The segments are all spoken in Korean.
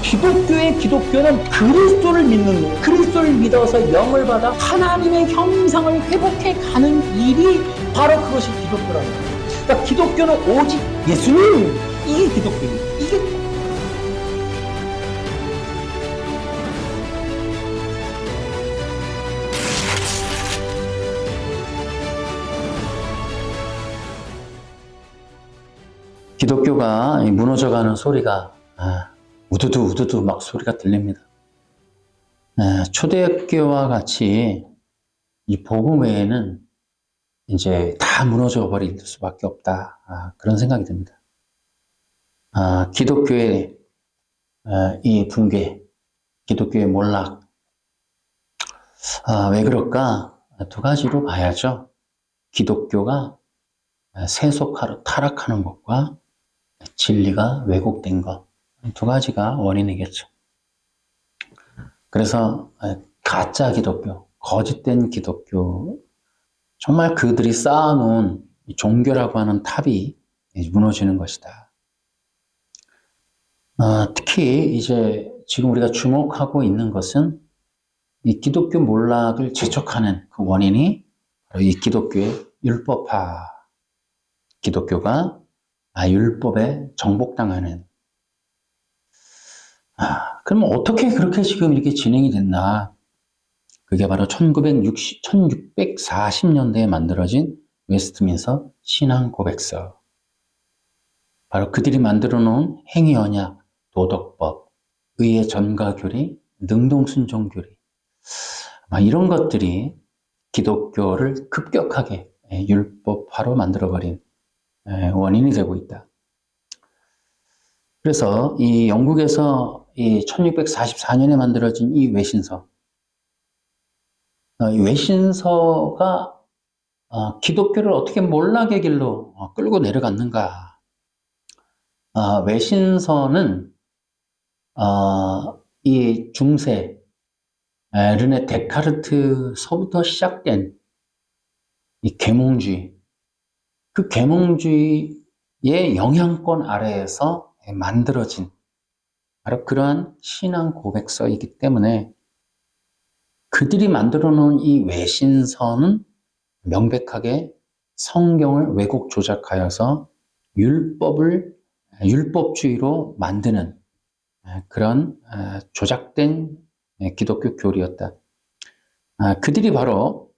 기독교는 그리스도를 믿는 거예요. 그리스도를 믿어서 영을 받아 하나님의 형상을 회복해 가는 일이 바로 그것이 기독교라는 거예요. 그러니까 기독교는 오직 예수님, 이게 기독교입니다. 이게 기독교가 무너져가는 소리가 우두두 우두두 막 소리가 들립니다. 초대교와 같이 이 복음 외에는 이제 다 무너져 버릴 수밖에 없다. 그런 생각이 듭니다. 기독교의 이 붕괴, 기독교의 몰락, 왜 그럴까? 두 가지로 봐야죠. 기독교가 세속화로 타락하는 것과 진리가 왜곡된 것, 두 가지가 원인이겠죠. 그래서 가짜 기독교, 거짓된 기독교, 정말 그들이 쌓아놓은 종교라고 하는 탑이 무너지는 것이다. 특히 이제 지금 우리가 주목하고 있는 것은 이 기독교 몰락을 재촉하는 그 원인이 바로 이 기독교의 율법화, 기독교가 율법에 정복당하는. 그럼 어떻게 그렇게 지금 이렇게 진행이 됐나? 그게 바로 1640년대에 만들어진 웨스트민스터 신앙고백서. 바로 그들이 만들어 놓은 행위언약, 도덕법, 의의 전가교리, 능동순종교리. 이런 것들이 기독교를 급격하게 율법화로 만들어버린 원인이 되고 있다. 그래서 이 영국에서 이 1644년에 만들어진 이 외신서, 이 외신서가 기독교를 어떻게 몰락의 길로 끌고 내려갔는가? 외신서는 이 중세 르네 데카르트서부터 시작된 이 계몽주의, 그 계몽주의의 영향권 아래에서 만들어진 바로 그러한 신앙 고백서이기 때문에 그들이 만들어 놓은 이 외신서는 명백하게 성경을 왜곡 조작하여서 율법주의로 만드는 그런 조작된 기독교 교리였다. 그들이 바로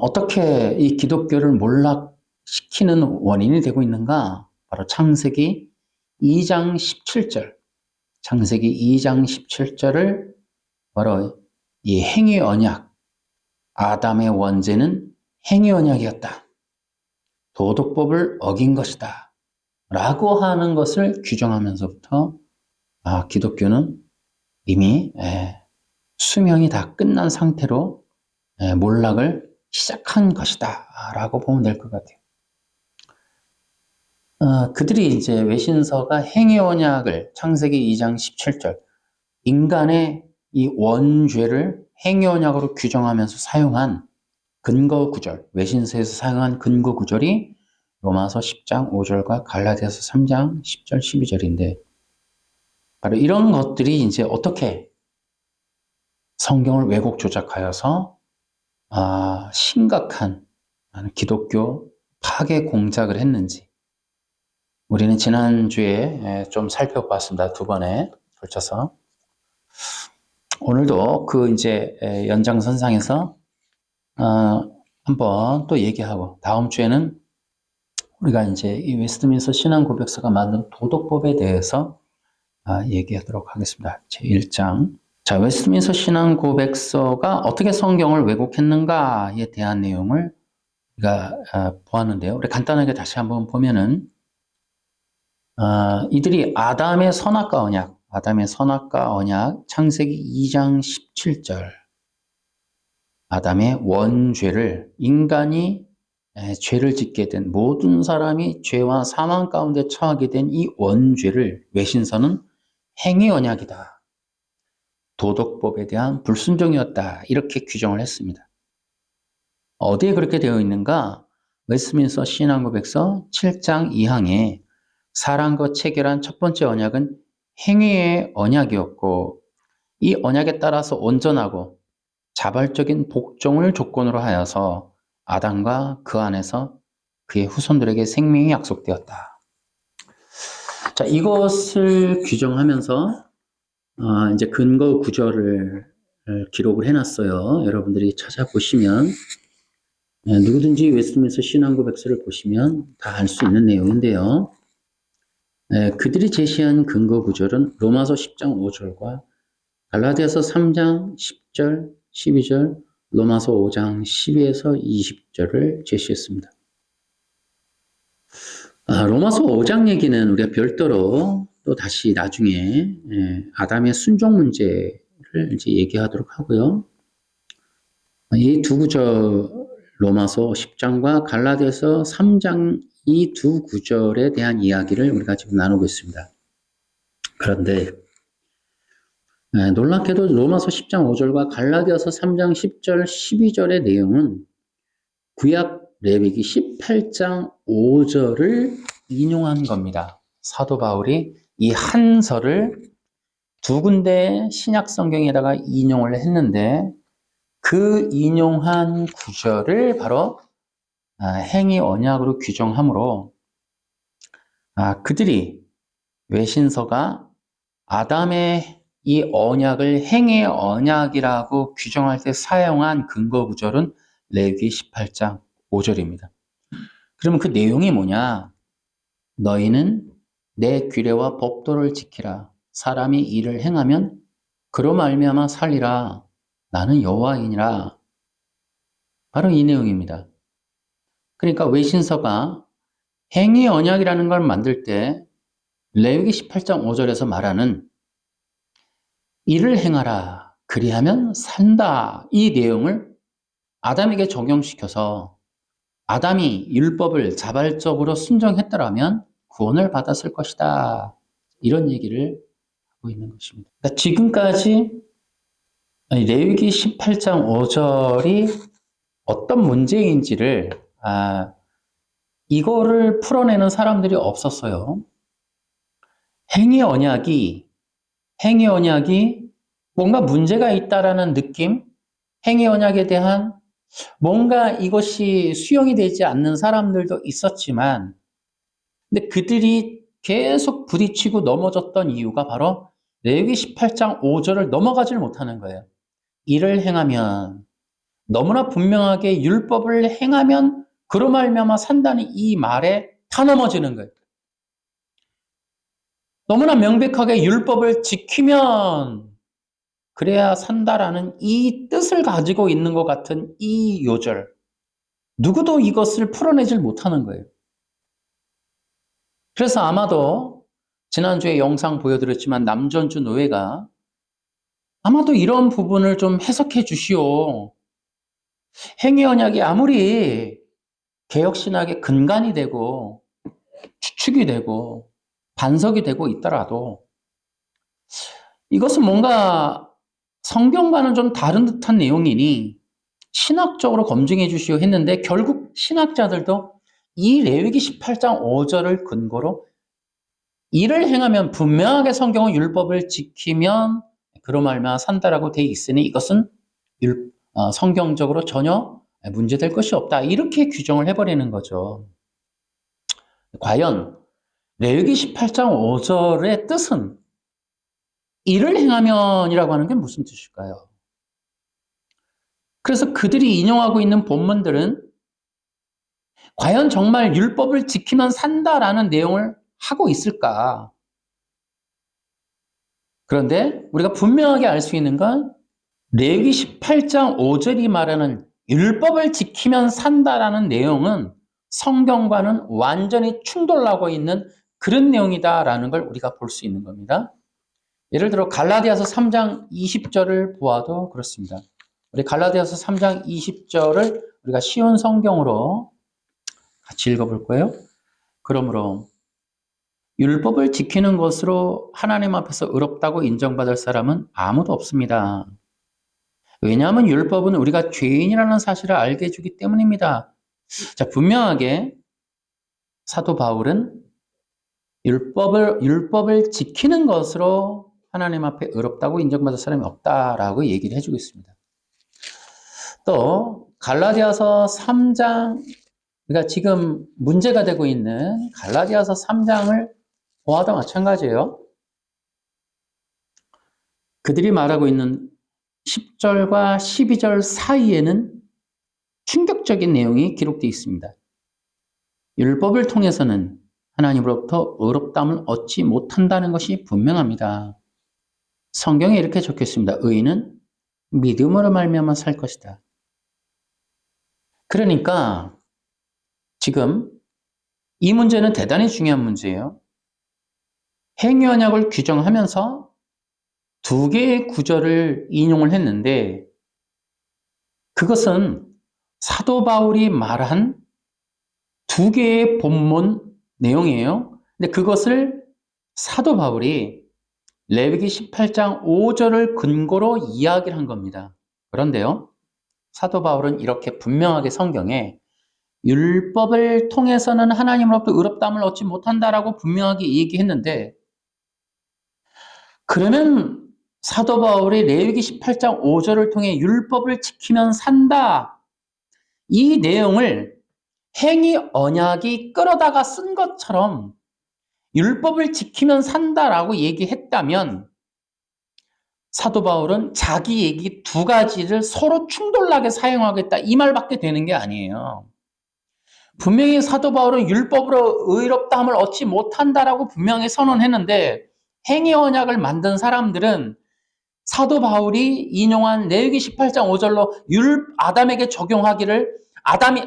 어떻게 이 기독교를 몰락시키는 원인이 되고 있는가? 바로 창세기 2장 17절. 창세기 2장 17절을 바로 이 행위 언약, 아담의 원죄는 행위 언약이었다. 도덕법을 어긴 것이다. 라고 하는 것을 규정하면서부터 기독교는 이미 수명이 다 끝난 상태로 몰락을 시작한 것이다. 라고 보면 될 것 같아요. 그들이 이제 외신서가 행위 언약을 창세기 2장 17절 인간의 이 원죄를 행위 언약으로 규정하면서 사용한 근거 구절, 외신서에서 사용한 근거 구절이 로마서 10장 5절과 갈라디아서 3장 10절 12절인데 바로 이런 것들이 이제 어떻게 성경을 왜곡 조작하여서 심각한 기독교 파괴 공작을 했는지 우리는 지난주에 좀 살펴봤습니다. 두 번에 걸쳐서. 오늘도 그 이제 연장선상에서 한번 또 얘기하고 다음 주에는 우리가 이제 이 웨스트민스터 신앙고백서가 만든 도덕법에 대해서 얘기하도록 하겠습니다. 제1장. 자, 웨스트민스터 신앙고백서가 어떻게 성경을 왜곡했는가에 대한 내용을 우리가 보았는데요. 우리 간단하게 다시 한번 보면은 이들이 아담의 선악과 언약, 창세기 2장 17절. 아담의 원죄를 인간이 죄를 짓게 된 모든 사람이 죄와 사망 가운데 처하게 된 이 원죄를 외신서는 행위 언약이다. 도덕법에 대한 불순종이었다. 이렇게 규정을 했습니다. 어디에 그렇게 되어 있는가? 웨스트민스터 신앙고백서 7장 2항에 사람과 체결한 첫 번째 언약은 행위의 언약이었고 이 언약에 따라서 온전하고 자발적인 복종을 조건으로 하여서 아담과 그 안에서 그의 후손들에게 생명이 약속되었다. 자, 이것을 규정하면서 이제 근거 구절을 기록을 해놨어요. 여러분들이 찾아보시면 누구든지 웨스트민스터 신앙고백서를 보시면 다 알 수 있는 내용인데요. 그들이 제시한 근거 구절은 로마서 10장 5절과 갈라디아서 3장 10절, 12절, 로마서 5장 12에서 20절을 제시했습니다. 로마서 5장 얘기는 우리가 별도로 또 다시 나중에 아담의 순종 문제를 이제 얘기하도록 하고요. 이 두 구절, 로마서 10장과 갈라디아서 3장 이 두 구절에 대한 이야기를 우리가 지금 나누고 있습니다. 그런데 놀랍게도 로마서 10장 5절과 갈라디아서 3장 10절, 12절의 내용은 구약 레위기 18장 5절을 인용한 겁니다. 사도 바울이 이 한 절을 두 군데 신약 성경에다가 인용을 했는데 그 인용한 구절을 바로 행위 언약으로 규정하므로 그들이 외신서가 아담의 이 언약을 행위의 언약이라고 규정할 때 사용한 근거 구절은 레위기 18장 5절입니다. 그러면 그 내용이 뭐냐? 너희는 내 규례와 법도를 지키라. 사람이 이를 행하면 그로 말미암아 살리라. 나는 여호와이니라. 바로 이 내용입니다. 그러니까 외신서가 행위 언약이라는 걸 만들 때 레위기 18장 5절에서 말하는 이를 행하라. 그리하면 산다. 이 내용을 아담에게 적용시켜서 아담이 율법을 자발적으로 순종했더라면 구원을 받았을 것이다. 이런 얘기를 하고 있는 것입니다. 그러니까 지금까지 레위기 18장 5절이 어떤 문제인지를 이거를 풀어내는 사람들이 없었어요. 행위 언약이 뭔가 문제가 있다라는 느낌, 행위 언약에 대한 뭔가 이것이 수용이 되지 않는 사람들도 있었지만, 근데 그들이 계속 부딪히고 넘어졌던 이유가 바로 레위기 18장 5절을 넘어가질 못하는 거예요. 이를 행하면, 너무나 분명하게 율법을 행하면 그로 말미암아 산다는 이 말에 다 넘어지는 거예요. 너무나 명백하게 율법을 지키면 그래야 산다라는 이 뜻을 가지고 있는 것 같은 이 요절. 누구도 이것을 풀어내질 못하는 거예요. 그래서 아마도 지난주에 영상 보여드렸지만 남전주 노회가 아마도 이런 부분을 좀 해석해 주시오. 행위 언약이 아무리 개혁신학의 근간이 되고 주축이 되고 반석이 되고 있더라도 이것은 뭔가 성경과는 좀 다른 듯한 내용이니 신학적으로 검증해 주시오 했는데 결국 신학자들도 이 레위기 18장 5절을 근거로 이를 행하면 분명하게 성경은 율법을 지키면 그로 말미암아 산다라고 돼 있으니 이것은 성경적으로 전혀 문제될 것이 없다. 이렇게 규정을 해버리는 거죠. 과연 레위기 18장 5절의 뜻은 이를 행하면이라고 하는 게 무슨 뜻일까요? 그래서 그들이 인용하고 있는 본문들은 과연 정말 율법을 지키면 산다라는 내용을 하고 있을까? 그런데 우리가 분명하게 알 수 있는 건 레위기 18장 5절이 말하는 율법을 지키면 산다라는 내용은 성경과는 완전히 충돌하고 있는 그런 내용이다라는 걸 우리가 볼 수 있는 겁니다. 예를 들어 갈라디아서 3장 20절을 보아도 그렇습니다. 우리 갈라디아서 3장 20절을 우리가 쉬운 성경으로 같이 읽어볼 거예요. 그러므로 율법을 지키는 것으로 하나님 앞에서 의롭다고 인정받을 사람은 아무도 없습니다. 왜냐하면 율법은 우리가 죄인이라는 사실을 알게 해주기 때문입니다. 자, 분명하게 사도 바울은 율법을 지키는 것으로 하나님 앞에 의롭다고 인정받을 사람이 없다라고 얘기를 해주고 있습니다. 또 갈라디아서 3장, 그러니까 지금 문제가 되고 있는 갈라디아서 3장을 보아도 마찬가지예요. 그들이 말하고 있는 10절과 12절 사이에는 충격적인 내용이 기록되어 있습니다. 율법을 통해서는 하나님으로부터 의롭다함을 얻지 못한다는 것이 분명합니다. 성경에 이렇게 적혀 있습니다. 의인은 믿음으로 말미암아 살 것이다. 그러니까 지금 이 문제는 대단히 중요한 문제예요. 행위 언약을 규정하면서 두 개의 구절을 인용을 했는데 그것은 사도 바울이 말한 두 개의 본문 내용이에요. 근데 그것을 사도 바울이 레위기 18장 5절을 근거로 이야기를 한 겁니다. 그런데요, 사도 바울은 이렇게 분명하게 성경에 율법을 통해서는 하나님으로부터 의롭다함을 얻지 못한다라고 분명하게 얘기했는데, 그러면 사도 바울이 레위기 18장 5절을 통해 율법을 지키면 산다, 이 내용을 행위 언약이 끌어다가 쓴 것처럼 율법을 지키면 산다라고 얘기했다면 사도 바울은 자기 얘기 두 가지를 서로 충돌나게 사용하겠다 이 말밖에 되는 게 아니에요. 분명히 사도 바울은 율법으로 의롭다함을 얻지 못한다라고 분명히 선언했는데 행위 언약을 만든 사람들은 사도 바울이 인용한 레위기 18장 5절로 아담에게 적용하기를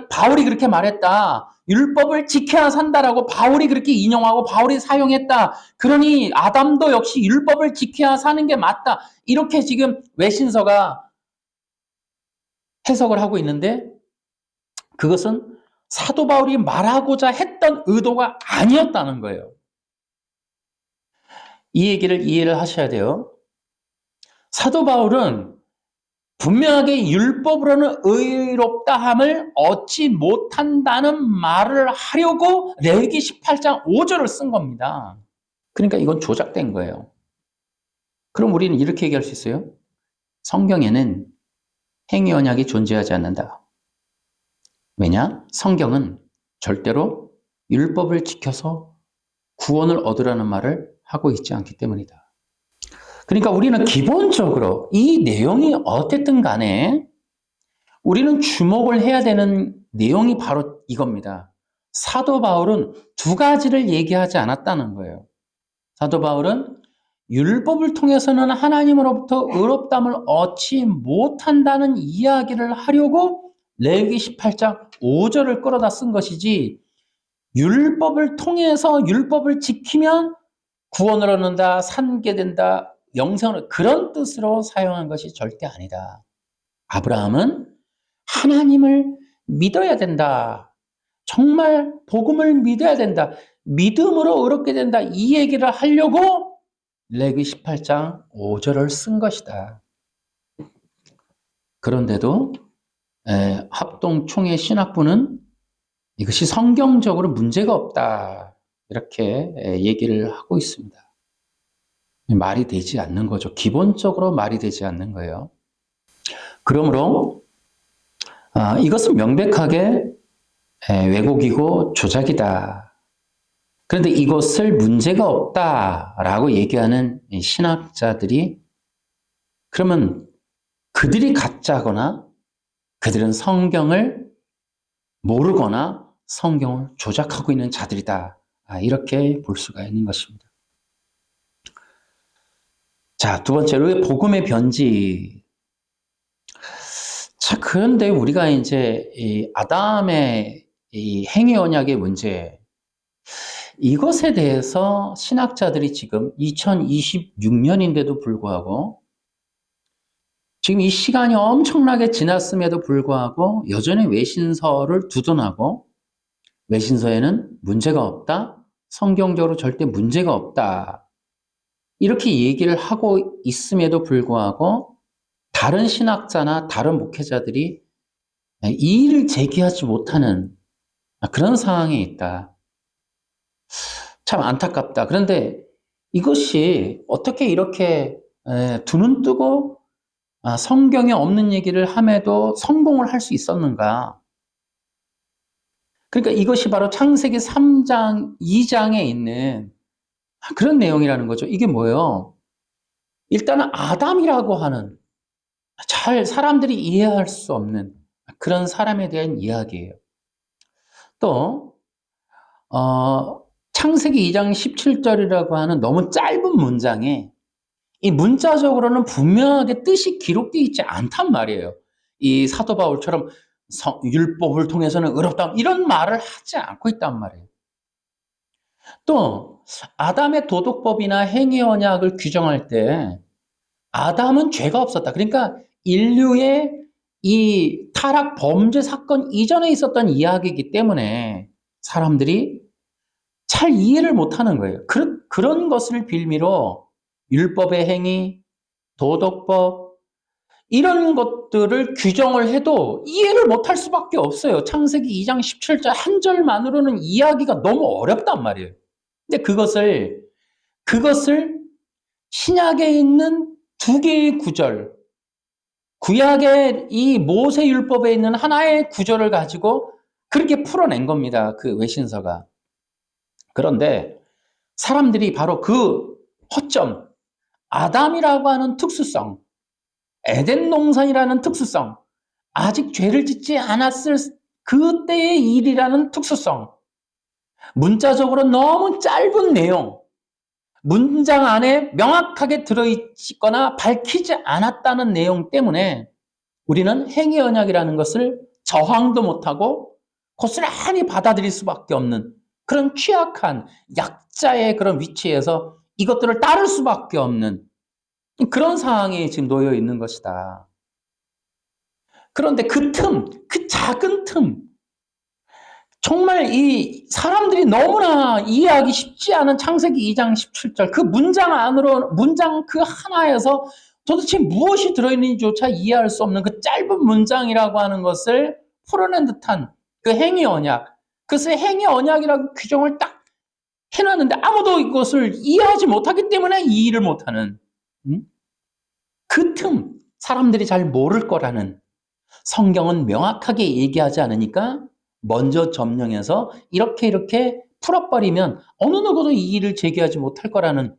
바울이 그렇게 말했다. 율법을 지켜야 산다라고 바울이 그렇게 인용하고 바울이 사용했다. 그러니 아담도 역시 율법을 지켜야 사는 게 맞다. 이렇게 지금 외신서가 해석을 하고 있는데 그것은 사도 바울이 말하고자 했던 의도가 아니었다는 거예요. 이 얘기를 이해를 하셔야 돼요. 사도 바울은 분명하게 율법으로는 의롭다함을 얻지 못한다는 말을 하려고 레위기 18장 5절을 쓴 겁니다. 그러니까 이건 조작된 거예요. 그럼 우리는 이렇게 얘기할 수 있어요. 성경에는 행위 언약이 존재하지 않는다. 왜냐? 성경은 절대로 율법을 지켜서 구원을 얻으라는 말을 하고 있지 않기 때문이다. 그러니까 우리는 기본적으로 이 내용이 어쨌든 간에 우리는 주목을 해야 되는 내용이 바로 이겁니다. 사도 바울은 두 가지를 얘기하지 않았다는 거예요. 사도 바울은 율법을 통해서는 하나님으로부터 의롭다함을 얻지 못한다는 이야기를 하려고 레위기 18장 5절을 끌어다 쓴 것이지 율법을 통해서 율법을 지키면 구원을 얻는다, 산게 된다, 영생을 그런 뜻으로 사용한 것이 절대 아니다. 아브라함은 하나님을 믿어야 된다. 정말 복음을 믿어야 된다. 믿음으로 의롭게 된다. 이 얘기를 하려고 레위기 18장 5절을 쓴 것이다. 그런데도 합동총회 신학부는 이것이 성경적으로 문제가 없다. 이렇게 얘기를 하고 있습니다. 말이 되지 않는 거죠. 기본적으로 말이 되지 않는 거예요. 그러므로 이것은 명백하게 왜곡이고 조작이다. 그런데 이것을 문제가 없다라고 얘기하는 신학자들이 그러면 그들이 가짜거나 그들은 성경을 모르거나 성경을 조작하고 있는 자들이다. 이렇게 볼 수가 있는 것입니다. 자, 두 번째로 복음의 변지. 자, 그런데 우리가 이제 이 아담의 이 행위 언약의 문제, 이것에 대해서 신학자들이 지금 2026년인데도 불구하고 지금 이 시간이 엄청나게 지났음에도 불구하고 여전히 외신서를 두둔하고 외신서에는 문제가 없다, 성경적으로 절대 문제가 없다, 이렇게 얘기를 하고 있음에도 불구하고 다른 신학자나 다른 목회자들이 이의를 제기하지 못하는 그런 상황에 있다. 참 안타깝다. 그런데 이것이 어떻게 이렇게 두 눈 뜨고 성경에 없는 얘기를 함에도 성공을 할 수 있었는가? 그러니까 이것이 바로 창세기 3장, 2장에 있는 그런 내용이라는 거죠. 이게 뭐예요? 일단은 아담이라고 하는 잘 사람들이 이해할 수 없는 그런 사람에 대한 이야기예요. 또 창세기 2장 17절이라고 하는 너무 짧은 문장에 이 문자적으로는 분명하게 뜻이 기록되어 있지 않단 말이에요. 이 사도 바울처럼 율법을 통해서는 의롭다 이런 말을 하지 않고 있단 말이에요. 또 아담의 도덕법이나 행위 언약을 규정할 때 아담은 죄가 없었다. 그러니까 인류의 이 타락 범죄 사건 이전에 있었던 이야기이기 때문에 사람들이 잘 이해를 못하는 거예요. 그런 것을 빌미로 율법의 행위, 도덕법 이런 것들을 규정을 해도 이해를 못할 수밖에 없어요. 창세기 2장 17절 한 절만으로는 이야기가 너무 어렵단 말이에요. 근데 그것을 신약에 있는 두 개의 구절, 구약의 이 모세율법에 있는 하나의 구절을 가지고 그렇게 풀어낸 겁니다. 그 외신서가. 그런데 사람들이 바로 그 허점, 아담이라고 하는 특수성, 에덴 동산이라는 특수성, 아직 죄를 짓지 않았을 그때의 일이라는 특수성, 문자적으로 너무 짧은 내용, 문장 안에 명확하게 들어있거나 밝히지 않았다는 내용 때문에 우리는 행위 언약이라는 것을 저항도 못하고 고스란히 받아들일 수밖에 없는 그런 취약한 약자의 그런 위치에서 이것들을 따를 수밖에 없는 그런 상황에 지금 놓여 있는 것이다. 그런데 그 작은 틈, 정말 이 사람들이 너무나 이해하기 쉽지 않은 창세기 2장 17절 그 문장 그 하나에서 도대체 무엇이 들어있는지조차 이해할 수 없는 그 짧은 문장이라고 하는 것을 풀어낸 듯한 그 행위 언약. 그래서 행위 언약이라고 규정을 딱 해놨는데 아무도 이것을 이해하지 못하기 때문에 이해를 못하는 그 틈, 사람들이 잘 모를 거라는 성경은 명확하게 얘기하지 않으니까 먼저 점령해서 이렇게 풀어버리면 어느 누구도 이의를 제기하지 못할 거라는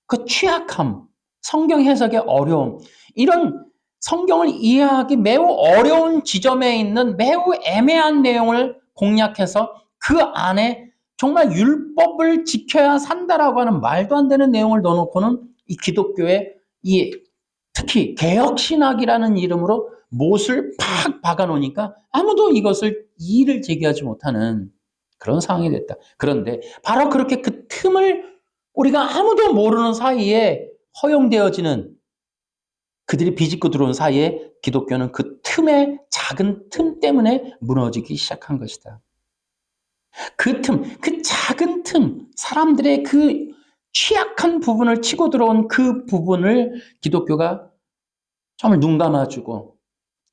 그 취약함, 성경 해석의 어려움, 이런 성경을 이해하기 매우 어려운 지점에 있는 매우 애매한 내용을 공략해서 그 안에 정말 율법을 지켜야 산다라고 하는 말도 안 되는 내용을 넣어놓고는 이 기독교의 특히 개혁신학이라는 이름으로 못을 팍 박아놓으니까 아무도 이것을 이의를 제기하지 못하는 그런 상황이 됐다. 그런데 바로 그렇게 그 틈을 우리가 아무도 모르는 사이에 허용되어지는 그들이 비집고 들어온 사이에 기독교는 그 작은 틈 때문에 무너지기 시작한 것이다. 그 작은 틈, 사람들의 그 취약한 부분을 치고 들어온 그 부분을 기독교가 정말 눈 감아주고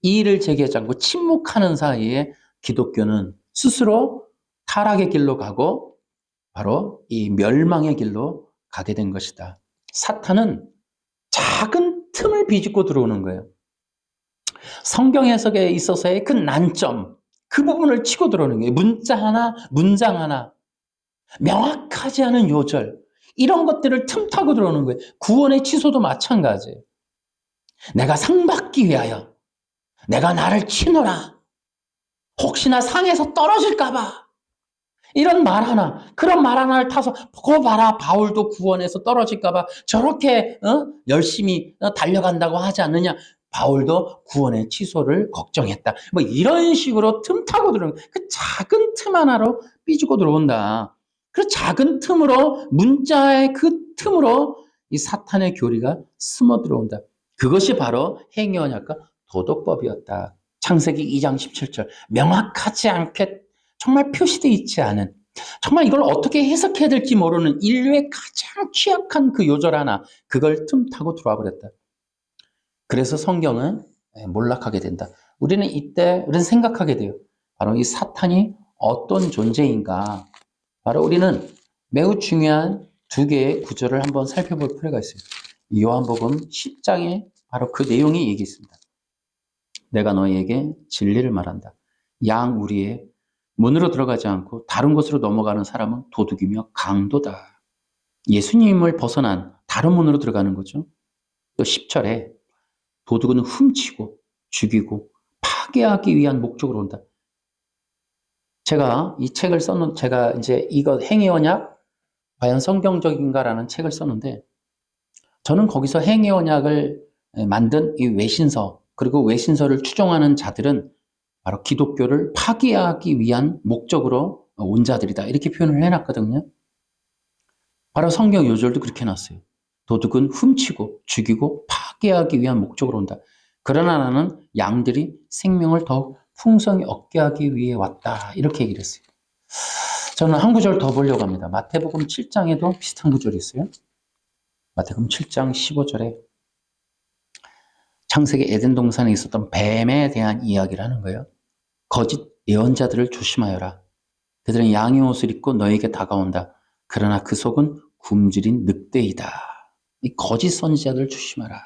이의를 제기하지 않고 침묵하는 사이에 기독교는 스스로 타락의 길로 가고 바로 이 멸망의 길로 가게 된 것이다. 사탄은 작은 틈을 비집고 들어오는 거예요. 성경 해석에 있어서의 그 난점, 그 부분을 치고 들어오는 거예요. 문장 하나, 명확하지 않은 요절, 이런 것들을 틈타고 들어오는 거예요. 구원의 취소도 마찬가지예요. 내가 상 받기 위하여 내가 나를 치노라. 혹시나 상에서 떨어질까봐. 이런 말 하나, 그런 말 하나를 타서 그거 봐라, 바울도 구원에서 떨어질까봐 저렇게 열심히 달려간다고 하지 않느냐. 바울도 구원의 취소를 걱정했다. 뭐 이런 식으로 틈 타고 들어오는 그 작은 틈 하나로 삐지고 들어온다. 그 작은 틈으로 문자의 그 틈으로 이 사탄의 교리가 숨어 들어온다. 그것이 바로 행위 언약과 도덕법이었다. 창세기 2장 17절 명확하지 않게 정말 표시되어 있지 않은 정말 이걸 어떻게 해석해야 될지 모르는 인류의 가장 취약한 그 요절 하나 그걸 틈타고 들어와 버렸다. 그래서 성경은 몰락하게 된다. 우리는 생각하게 돼요. 바로 이 사탄이 어떤 존재인가. 바로 우리는 매우 중요한 두 개의 구절을 한번 살펴볼 필요가 있어요. 요한복음 10장에 바로 그 내용이 얘기 있습니다. 내가 너희에게 진리를 말한다. 양 우리의 문으로 들어가지 않고 다른 곳으로 넘어가는 사람은 도둑이며 강도다. 예수님을 벗어난 다른 문으로 들어가는 거죠. 또 10절에 도둑은 훔치고 죽이고 파괴하기 위한 목적으로 온다. 제가 이 책을 썼는, 제가 이제 이거 행위언약 과연 성경적인가라는 책을 썼는데, 저는 거기서 행위언약을 만든 이 외신서, 그리고 외신서를 추종하는 자들은 바로 기독교를 파괴하기 위한 목적으로 온 자들이다. 이렇게 표현을 해놨거든요. 바로 성경 요절도 그렇게 해놨어요. 도둑은 훔치고 죽이고 파괴하기 위한 목적으로 온다. 그러나 나는 양들이 생명을 더욱 풍성히 얻게 하기 위해 왔다. 이렇게 얘기를 했어요. 저는 한 구절 더 보려고 합니다. 마태복음 7장에도 비슷한 구절이 있어요. 마태복음 7장 15절에 창세기 에덴 동산에 있었던 뱀에 대한 이야기를 하는 거예요. 거짓 예언자들을 조심하여라. 그들은 양의 옷을 입고 너에게 다가온다. 그러나 그 속은 굶주린 늑대이다. 이 거짓 선지자들 조심하라.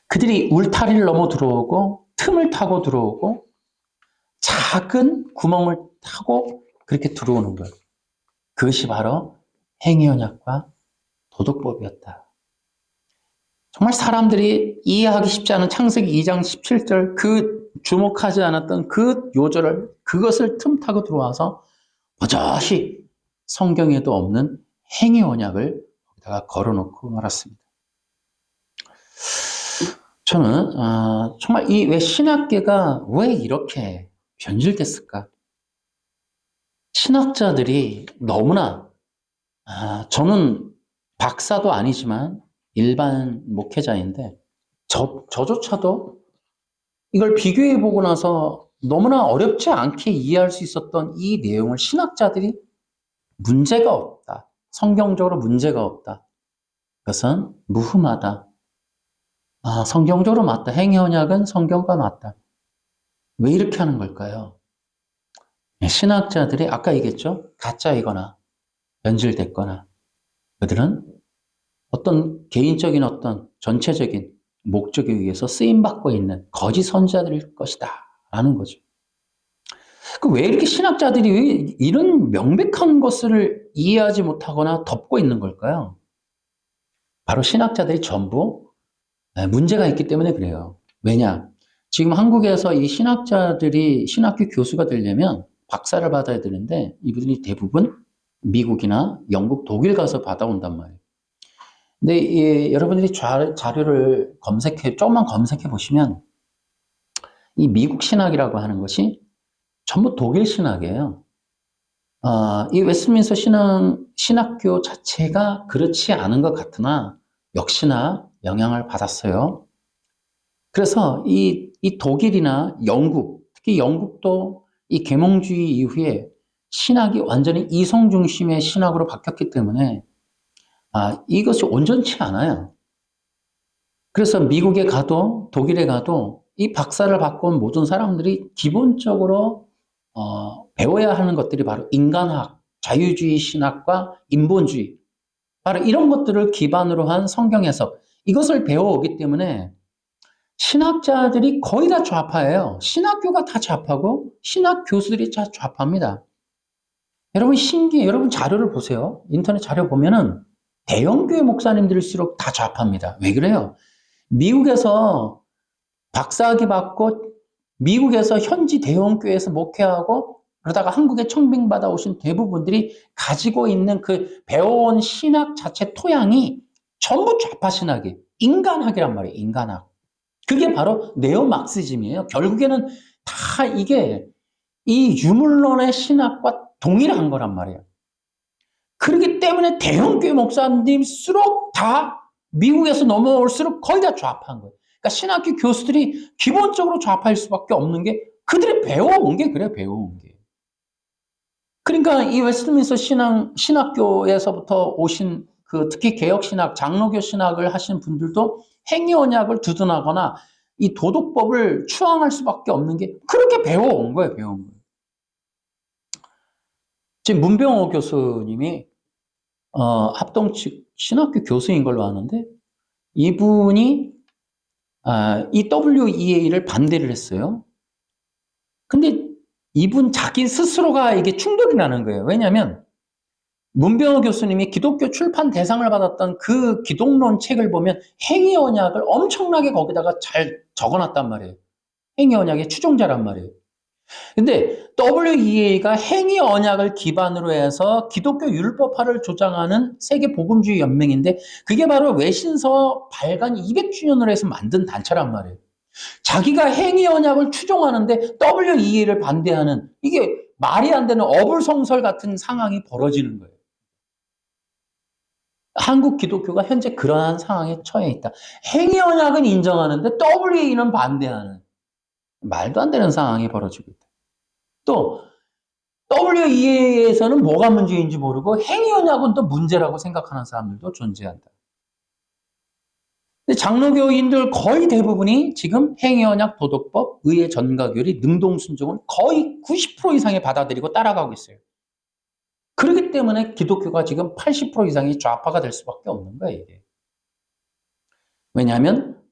그들이 울타리를 넘어 들어오고 틈을 타고 들어오고 작은 구멍을 타고 그렇게 들어오는 거예요. 그것이 바로 행위언약과 도덕법이었다. 정말 사람들이 이해하기 쉽지 않은 창세기 2장 17절 그 주목하지 않았던 그 요절을 그것을 틈타고 들어와서 버젓이 성경에도 없는 행위언약을 거기다가 걸어놓고 말았습니다. 저는 정말 이 왜 신학계가 왜 이렇게 변질됐을까? 신학자들이 너무나 저는 박사도 아니지만 일반 목회자인데 저조차도 이걸 비교해보고 나서 너무나 어렵지 않게 이해할 수 있었던 이 내용을 신학자들이 문제가 없다. 성경적으로 문제가 없다. 그것은 무흠하다. 성경적으로 맞다. 행위언약은 성경과 맞다. 왜 이렇게 하는 걸까요? 신학자들이 아까 얘기했죠. 가짜이거나 변질됐거나 그들은 어떤 개인적인 어떤 전체적인 목적에 의해서 쓰임받고 있는 거짓 선지자들일 것이다 라는 거죠. 왜 이렇게 신학자들이 왜 이런 명백한 것을 이해하지 못하거나 덮고 있는 걸까요? 바로 신학자들이 전부 문제가 있기 때문에 그래요. 왜냐? 지금 한국에서 이 신학자들이 신학교 교수가 되려면 박사를 받아야 되는데 이분들이 대부분 미국이나 영국, 독일 가서 받아온단 말이에요. 근데 여러분들이 자료를 조금만 검색해 보시면 이 미국 신학이라고 하는 것이 전부 독일 신학이에요. 이 웨스트민스터 신학교 자체가 그렇지 않은 것 같으나 역시나 영향을 받았어요. 그래서 이 독일이나 영국, 특히 영국도 이 계몽주의 이후에 신학이 완전히 이성 중심의 신학으로 바뀌었기 때문에 이것이 온전치 않아요. 그래서 미국에 가도 독일에 가도 이 박사를 받고 온 모든 사람들이 기본적으로 배워야 하는 것들이 바로 인간학, 자유주의 신학과 인본주의, 바로 이런 것들을 기반으로 한 성경 해석, 이것을 배워오기 때문에 신학자들이 거의 다 좌파예요. 신학교가 다 좌파고 신학 교수들이 다 좌파입니다. 여러분 신기해요. 여러분 자료를 보세요. 인터넷 자료 보면은 대형교회 목사님들일수록 다 좌파입니다. 왜 그래요? 미국에서 박사학위 받고 미국에서 현지 대형교회에서 목회하고 그러다가 한국에 청빙받아 오신 대부분들이 가지고 있는 그 배워온 신학 자체 토양이 전부 좌파 신학이에요. 인간학이란 말이에요. 인간학. 그게 바로 네오막시즘이에요. 결국에는 다 이게 이 유물론의 신학과 동일한 거란 말이에요. 그렇기 때문에 대형교회 목사님일수록 다 미국에서 넘어올수록 거의 다 좌파인 거예요. 그러니까 신학교 교수들이 기본적으로 좌파일 수밖에 없는 게 그들이 배워온 게 그래요. 배워온 게. 그러니까 이 웨스트민스터 신학교에서부터 오신 그 특히 개혁신학, 장로교 신학을 하신 분들도 행위언약을 두둔하거나 이 도덕법을 추앙할 수밖에 없는 게 그렇게 배워온 거예요. 배워온 거예요. 지금 문병호 교수님이 합동 측 신학교 교수인 걸로 아는데 이분이 이 WEA를 반대를 했어요. 근데 이분 자기 스스로가 이게 충돌이 나는 거예요. 왜냐하면 문병호 교수님이 기독교 출판 대상을 받았던 그 기독론 책을 보면 행위 언약을 엄청나게 거기다가 잘 적어놨단 말이에요. 행위 언약의 추종자란 말이에요. 근데 WEA가 행위 언약을 기반으로 해서 기독교 율법화를 주장하는 세계 복음주의 연맹인데 그게 바로 외신서 발간 200주년을 해서 만든 단체란 말이에요. 자기가 행위 언약을 추종하는데 WEA를 반대하는 이게 말이 안 되는 어불성설 같은 상황이 벌어지는 거예요. 한국 기독교가 현재 그러한 상황에 처해 있다. 행위 언약은 인정하는데 WEA는 반대하는 말도 안 되는 상황이 벌어지고 있다. 또 WEA에서는 뭐가 문제인지 모르고 행위 언약은 또 문제라고 생각하는 사람들도 존재한다. 근데 장로교인들 거의 대부분이 지금 행위 언약 도덕법, 의회 전가교리, 능동순종은 거의 90% 이상이 받아들이고 따라가고 있어요. 그렇기 때문에 기독교가 지금 80% 이상이 좌파가 될 수밖에 없는 거예요, 이게. 왜냐하면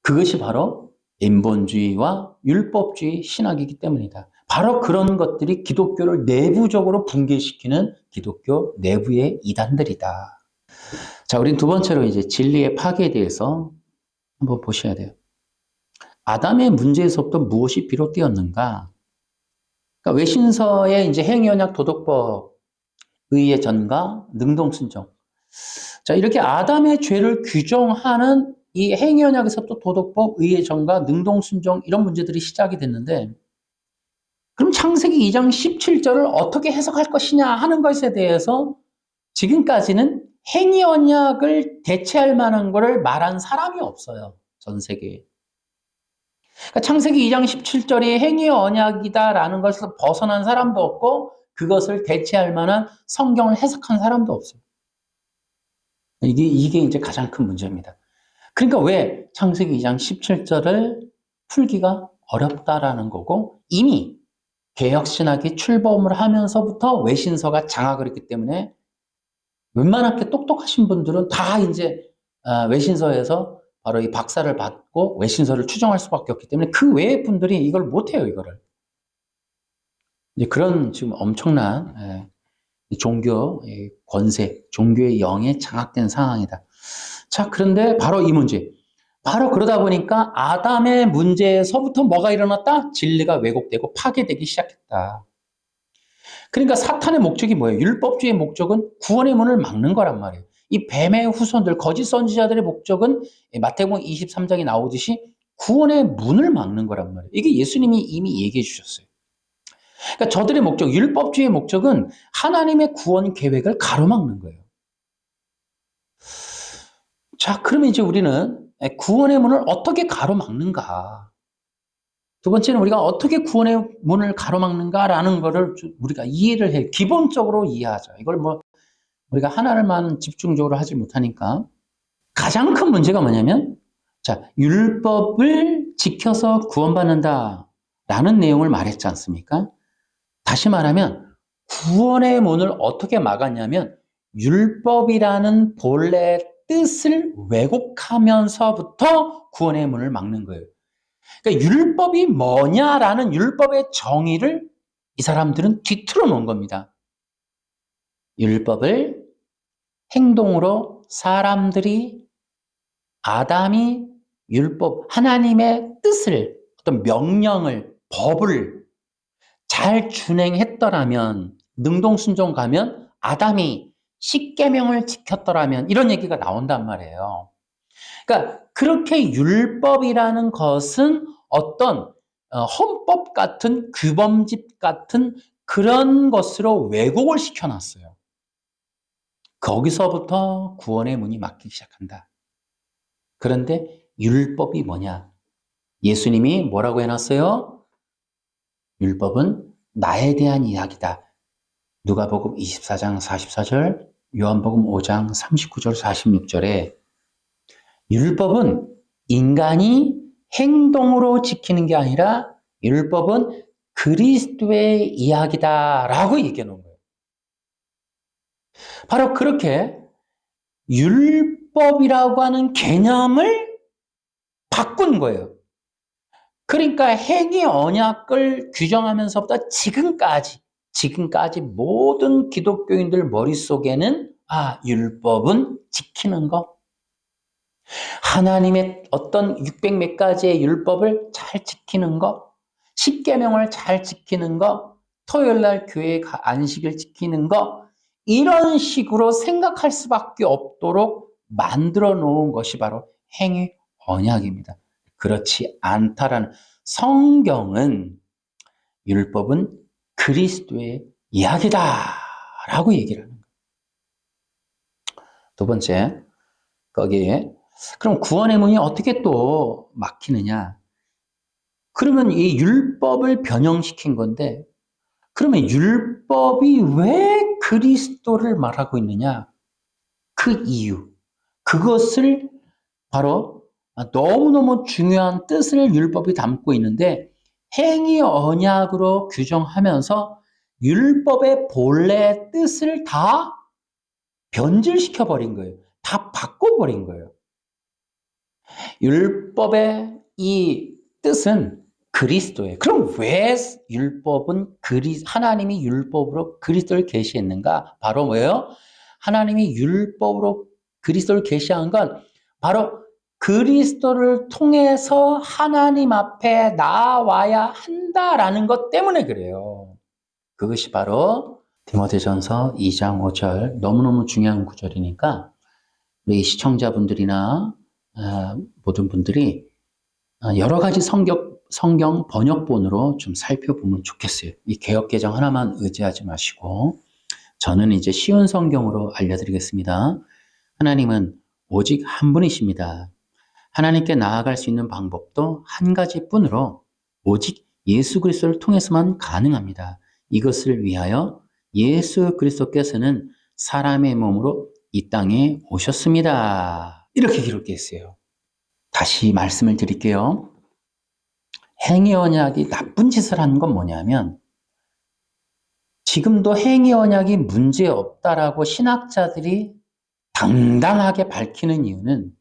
그것이 바로 인본주의와 율법주의 신학이기 때문이다. 바로 그런 것들이 기독교를 내부적으로 붕괴시키는 기독교 내부의 이단들이다. 자, 우린 두 번째로 이제 진리의 파괴에 대해서 한번 보셔야 돼요. 아담의 문제에서부터 무엇이 비롯되었는가? 그러니까 외신서의 이제 행위언약 도덕법, 의의 전가, 능동순종. 자, 이렇게 아담의 죄를 규정하는 이 행위언약에서부터 도덕법, 의의 전가, 능동순종 이런 문제들이 시작이 됐는데 그럼 창세기 2장 17절을 어떻게 해석할 것이냐 하는 것에 대해서 지금까지는 행위 언약을 대체할 만한 것을 말한 사람이 없어요. 전 세계에. 그러니까 창세기 2장 17절이 행위 언약이다라는 것을 벗어난 사람도 없고 그것을 대체할 만한 성경을 해석한 사람도 없어요. 이게 이제 가장 큰 문제입니다. 그러니까 왜 창세기 2장 17절을 풀기가 어렵다라는 거고 이미 개혁신학이 출범을 하면서부터 외신서가 장악을 했기 때문에 웬만하게 똑똑하신 분들은 다 이제 외신서에서 바로 이 박사를 받고 외신서를 추정할 수밖에 없기 때문에 그 외의 분들이 이걸 못해요, 이거를. 이제 그런 지금 엄청난 종교 권세, 종교의 영에 장악된 상황이다. 자, 그런데 바로 이 문제. 바로 그러다 보니까 아담의 문제에서부터 뭐가 일어났다? 진리가 왜곡되고 파괴되기 시작했다. 그러니까 사탄의 목적이 뭐예요? 율법주의의 목적은 구원의 문을 막는 거란 말이에요. 이 뱀의 후손들, 거짓 선지자들의 목적은 마태복음 23장에 나오듯이 구원의 문을 막는 거란 말이에요. 이게 예수님이 이미 얘기해 주셨어요. 그러니까 저들의 목적, 율법주의의 목적은 하나님의 구원 계획을 가로막는 거예요. 자, 그러면 이제 우리는 구원의 문을 어떻게 가로막는가? 두 번째는 우리가 어떻게 구원의 문을 가로막는가라는 거를 우리가 이해를 해요. 기본적으로 이해하죠. 이걸 뭐 우리가 하나를만 집중적으로 하지 못하니까. 가장 큰 문제가 뭐냐면, 자, 율법을 지켜서 구원받는다라는 내용을 말했지 않습니까? 다시 말하면 구원의 문을 어떻게 막았냐면 율법이라는 본래 뜻을 왜곡하면서부터 구원의 문을 막는 거예요. 그러니까 율법이 뭐냐라는 율법의 정의를 이 사람들은 뒤틀어 놓은 겁니다. 율법을 행동으로 사람들이 아담이 율법, 하나님의 뜻을 어떤 명령을, 법을 잘 준행했더라면 능동순종 가면 아담이 십계명을 지켰더라면 이런 얘기가 나온단 말이에요. 그러니까 그렇게 율법이라는 것은 어떤 헌법 같은 규범집 같은 그런 것으로 왜곡을 시켜놨어요. 거기서부터 구원의 문이 막히기 시작한다. 그런데 율법이 뭐냐? 예수님이 뭐라고 해놨어요? 율법은 나에 대한 이야기다. 누가복음 24장 44절, 요한복음 5장 39절 46절에 율법은 인간이 행동으로 지키는 게 아니라 율법은 그리스도의 이야기다라고 얘기해 놓은 거예요. 바로 그렇게 율법이라고 하는 개념을 바꾼 거예요. 그러니까 행위 언약을 규정하면서부터 지금까지 모든 기독교인들 머릿속에는 율법은 지키는 거. 하나님의 어떤 600 몇 가지의 율법을 잘 지키는 거, 십계명을 잘 지키는 거, 토요일 날 교회 안식일 지키는 거, 이런 식으로 생각할 수밖에 없도록 만들어 놓은 것이 바로 행위 언약입니다. 그렇지 않다라는, 성경은 율법은 그리스도의 이야기다라고 얘기를 하는 거예요. 두 번째, 거기에 그럼 구원의 문이 어떻게 또 막히느냐? 그러면 이 율법을 변형시킨 건데, 그러면 율법이 왜 그리스도를 말하고 있느냐? 그 이유, 그것을 바로 너무너무 중요한 뜻을 율법이 담고 있는데, 행위 언약으로 규정하면서 율법의 본래 뜻을 다 변질시켜 버린 거예요. 다 바꿔버린 거예요. 율법의 이 뜻은 그리스도예요. 그럼 왜 하나님이 율법으로 그리스도를 계시했는가? 바로 뭐예요? 하나님이 율법으로 그리스도를 계시한 건 바로 그리스도를 통해서 하나님 앞에 나와야 한다라는 것 때문에 그래요. 그것이 바로 디모데전서 2장 5절, 너무너무 중요한 구절이니까 우리 시청자분들이나 모든 분들이 여러 가지 성경 번역본으로 좀 살펴보면 좋겠어요. 이 개역개정 하나만 의지하지 마시고, 저는 이제 쉬운 성경으로 알려드리겠습니다. 하나님은 오직 한 분이십니다. 하나님께 나아갈 수 있는 방법도 한 가지뿐으로 오직 예수 그리스도를 통해서만 가능합니다. 이것을 위하여 예수 그리스도께서는 사람의 몸으로 이 땅에 오셨습니다. 이렇게 기록되어 있어요. 다시 말씀을 드릴게요. 행위 언약이 나쁜 짓을 하는 건 뭐냐면, 지금도 행위 언약이 문제 없다라고 신학자들이 당당하게 밝히는 이유는,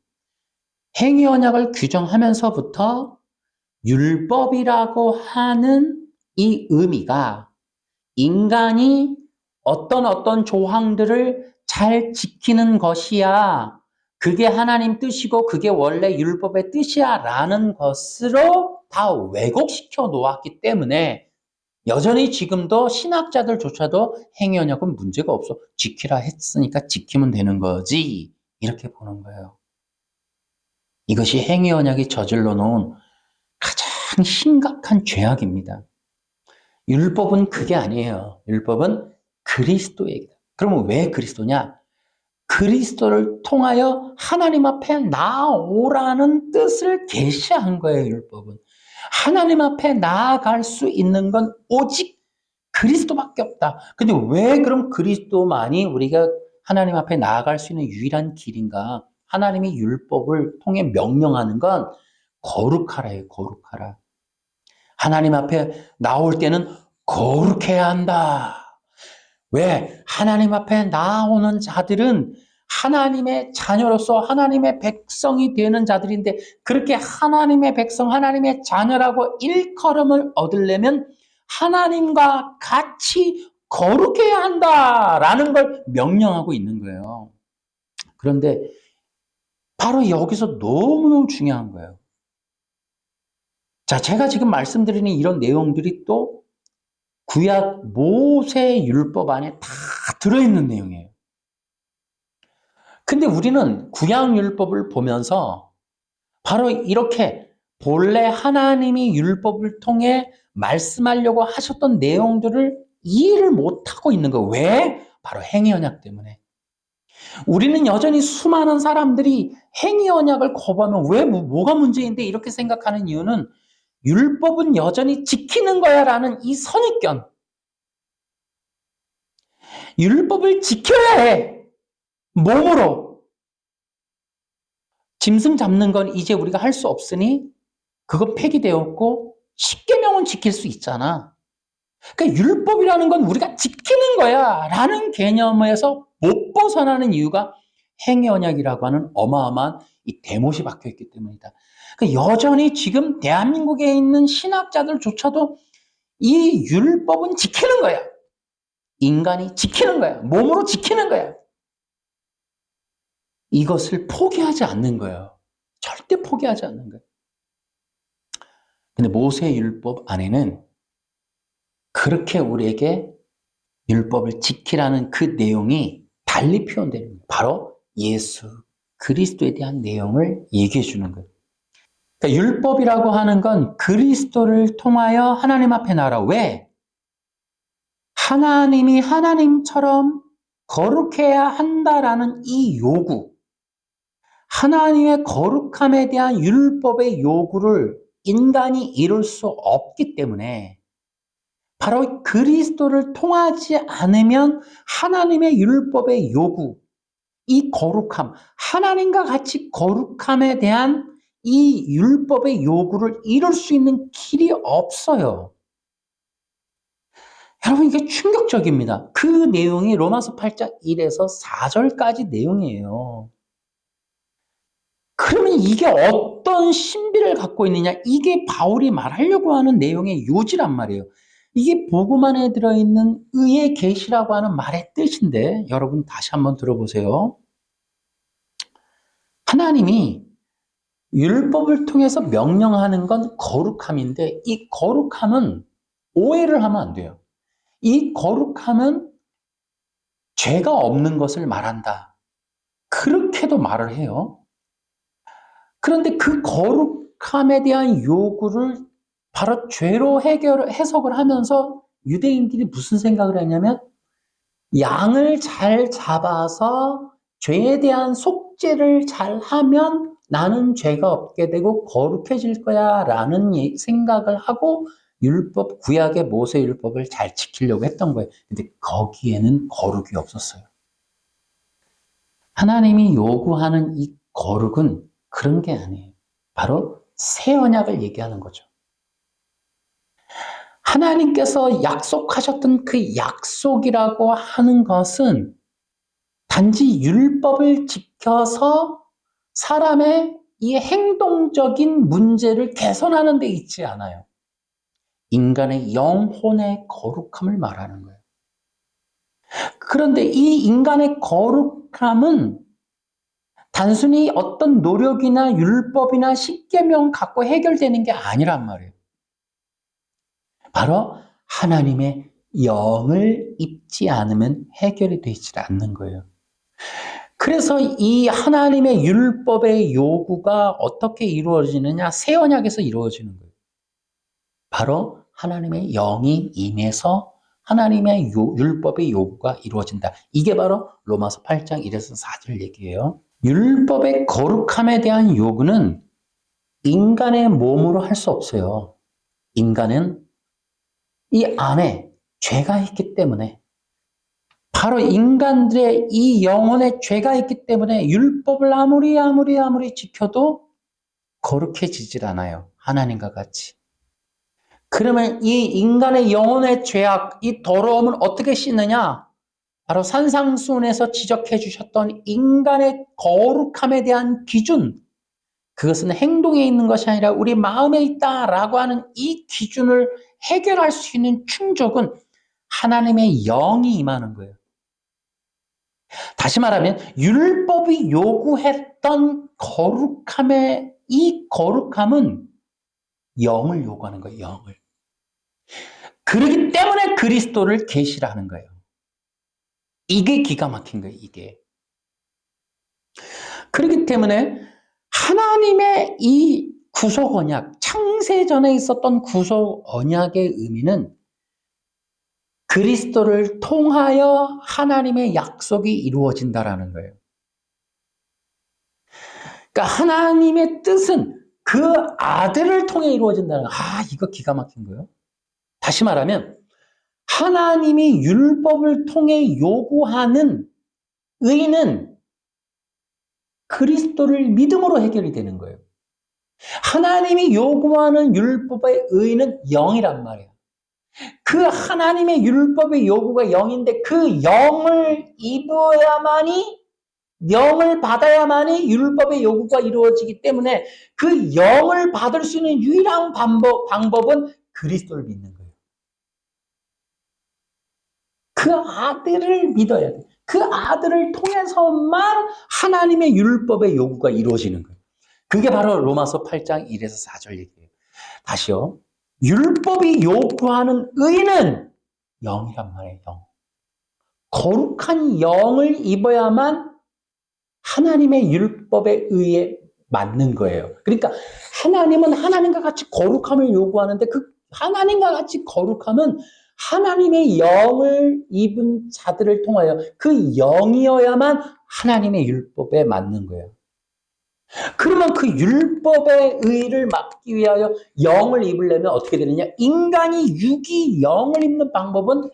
행위 언약을 규정하면서부터 율법이라고 하는 이 의미가 인간이 어떤 조항들을 잘 지키는 것이야, 그게 하나님 뜻이고 그게 원래 율법의 뜻이야 라는 것으로 다 왜곡시켜 놓았기 때문에 여전히 지금도 신학자들조차도 행위 언약은 문제가 없어, 지키라 했으니까 지키면 되는 거지, 이렇게 보는 거예요. 이것이 행위 언약이 저질러 놓은 가장 심각한 죄악입니다. 율법은 그게 아니에요. 율법은 그리스도의 얘기다. 그러면 왜 그리스도냐? 그리스도를 통하여 하나님 앞에 나오라는 뜻을 계시한 거예요. 율법은 하나님 앞에 나아갈 수 있는 건 오직 그리스도밖에 없다. 근데 왜 그럼 그리스도만이 우리가 하나님 앞에 나아갈 수 있는 유일한 길인가? 하나님이 율법을 통해 명령하는 건 거룩하라예요. 거룩하라. 하나님 앞에 나올 때는 거룩해야 한다. 왜? 하나님 앞에 나오는 자들은 하나님의 자녀로서 하나님의 백성이 되는 자들인데, 그렇게 하나님의 백성, 하나님의 자녀라고 일컬음을 얻으려면 하나님과 같이 거룩해야 한다라는 걸 명령하고 있는 거예요. 그런데 바로 여기서 너무너무 중요한 거예요. 자, 제가 지금 말씀드리는 이런 내용들이 또 구약 모세 율법 안에 다 들어있는 내용이에요. 근데 우리는 구약 율법을 보면서 바로 이렇게 본래 하나님이 율법을 통해 말씀하려고 하셨던 내용들을 이해를 못하고 있는 거예요. 왜? 바로 행위 언약 때문에. 우리는 여전히 수많은 사람들이 행위 언약을 거부하면 왜 뭐가 문제인데 이렇게 생각하는 이유는, 율법은 여전히 지키는 거야 라는 이 선입견. 율법을 지켜야 해. 몸으로. 짐승 잡는 건 이제 우리가 할 수 없으니 그건 폐기되었고, 십계명은 지킬 수 있잖아. 그러니까 율법이라는 건 우리가 지키는 거야 라는 개념에서 못 벗어나는 이유가 행위 언약이라고 하는 어마어마한 이 대못이 박혀 있기 때문이다. 그러니까 여전히 지금 대한민국에 있는 신학자들조차도 이 율법은 지키는 거야. 인간이 지키는 거야. 몸으로 지키는 거야. 이것을 포기하지 않는 거예요. 절대 포기하지 않는 거예요. 근데 모세의 율법 안에는 그렇게 우리에게 율법을 지키라는 그 내용이 달리 표현되는 거예요. 바로 예수 그리스도에 대한 내용을 얘기해 주는 거예요. 그러니까 율법이라고 하는 건 그리스도를 통하여 하나님 앞에 나아라. 왜? 하나님이 하나님처럼 거룩해야 한다라는 이 요구, 하나님의 거룩함에 대한 율법의 요구를 인간이 이룰 수 없기 때문에 바로 그리스도를 통하지 않으면 하나님의 율법의 요구, 이 거룩함, 하나님과 같이 거룩함에 대한 이 율법의 요구를 이룰 수 있는 길이 없어요. 여러분, 이게 충격적입니다. 그 내용이 로마서 8장 1에서 4절까지 내용이에요. 그러면 이게 어떤 신비를 갖고 있느냐? 이게 바울이 말하려고 하는 내용의 요지란 말이에요. 이게 복음 안에 들어있는 의의 계시라고 하는 말의 뜻인데, 여러분 다시 한번 들어보세요. 하나님이 율법을 통해서 명령하는 건 거룩함인데, 이 거룩함은 오해를 하면 안 돼요. 이 거룩함은 죄가 없는 것을 말한다. 그렇게도 말을 해요. 그런데 그 거룩함에 대한 요구를 바로 죄로 해석을 하면서 유대인들이 무슨 생각을 했냐면 양을 잘 잡아서 죄에 대한 속죄를 잘 하면 나는 죄가 없게 되고 거룩해질 거야 라는 생각을 하고 율법, 구약의 모세 율법을 잘 지키려고 했던 거예요. 근데 거기에는 거룩이 없었어요. 하나님이 요구하는 이 거룩은 그런 게 아니에요. 바로 새 언약을 얘기하는 거죠. 하나님께서 약속하셨던 그 약속이라고 하는 것은 단지 율법을 지켜서 사람의 이 행동적인 문제를 개선하는 데 있지 않아요. 인간의 영혼의 거룩함을 말하는 거예요. 그런데 이 인간의 거룩함은 단순히 어떤 노력이나 율법이나 십계명 갖고 해결되는 게 아니란 말이에요. 바로 하나님의 영을 입지 않으면 해결이 되지 않는 거예요. 그래서 이 하나님의 율법의 요구가 어떻게 이루어지느냐? 새 언약에서 이루어지는 거예요. 바로 하나님의 영이 임해서 하나님의 율법의 요구가 이루어진다. 이게 바로 로마서 8장 1에서 4절 얘기예요. 율법의 거룩함에 대한 요구는 인간의 몸으로 할 수 없어요. 인간은 이 안에 죄가 있기 때문에 바로 인간들의 이 영혼에 죄가 있기 때문에 율법을 아무리 지켜도 거룩해지질 않아요. 하나님과 같이. 그러면 이 인간의 영혼의 죄악, 이 더러움을 어떻게 씻느냐? 바로 산상수훈에서 지적해 주셨던 인간의 거룩함에 대한 기준, 그것은 행동에 있는 것이 아니라 우리 마음에 있다라고 하는 이 기준을 해결할 수 있는 충족은 하나님의 영이 임하는 거예요. 다시 말하면 율법이 요구했던 거룩함의 이 거룩함은 영을 요구하는 거예요. 영을. 그렇기 때문에 그리스도를 계시라는 거예요. 이게 기가 막힌 거예요. 이게. 그렇기 때문에 하나님의 이 구속 언약, 창세전에 있었던 구속 언약의 의미는 그리스도를 통하여 하나님의 약속이 이루어진다라는 거예요. 그러니까 하나님의 뜻은 그 아들을 통해 이루어진다는 거예요. 이거 기가 막힌 거예요. 다시 말하면 하나님이 율법을 통해 요구하는 의는 그리스도를 믿음으로 해결이 되는 거예요. 하나님이 요구하는 율법의 의는 영이란 말이에요. 그 하나님의 율법의 요구가 영인데 그 영을 입어야만이, 영을 받아야만이 율법의 요구가 이루어지기 때문에 그 영을 받을 수 있는 유일한 방법은 그리스도를 믿는 거예요. 그 아들을 믿어야 돼. 그 아들을 통해서만 하나님의 율법의 요구가 이루어지는 거예요. 그게 바로 로마서 8장 1에서 4절 얘기예요. 다시요. 율법이 요구하는 의는 영이란 말이에요. 영. 거룩한 영을 입어야만 하나님의 율법에 의해 맞는 거예요. 그러니까 하나님은 하나님과 같이 거룩함을 요구하는데 그 하나님과 같이 거룩함은 하나님의 영을 입은 자들을 통하여 그 영이어야만 하나님의 율법에 맞는 거예요. 그러면 그 율법의 의를 막기 위하여 영을 입으려면 어떻게 되느냐? 인간이 육이 영을 입는 방법은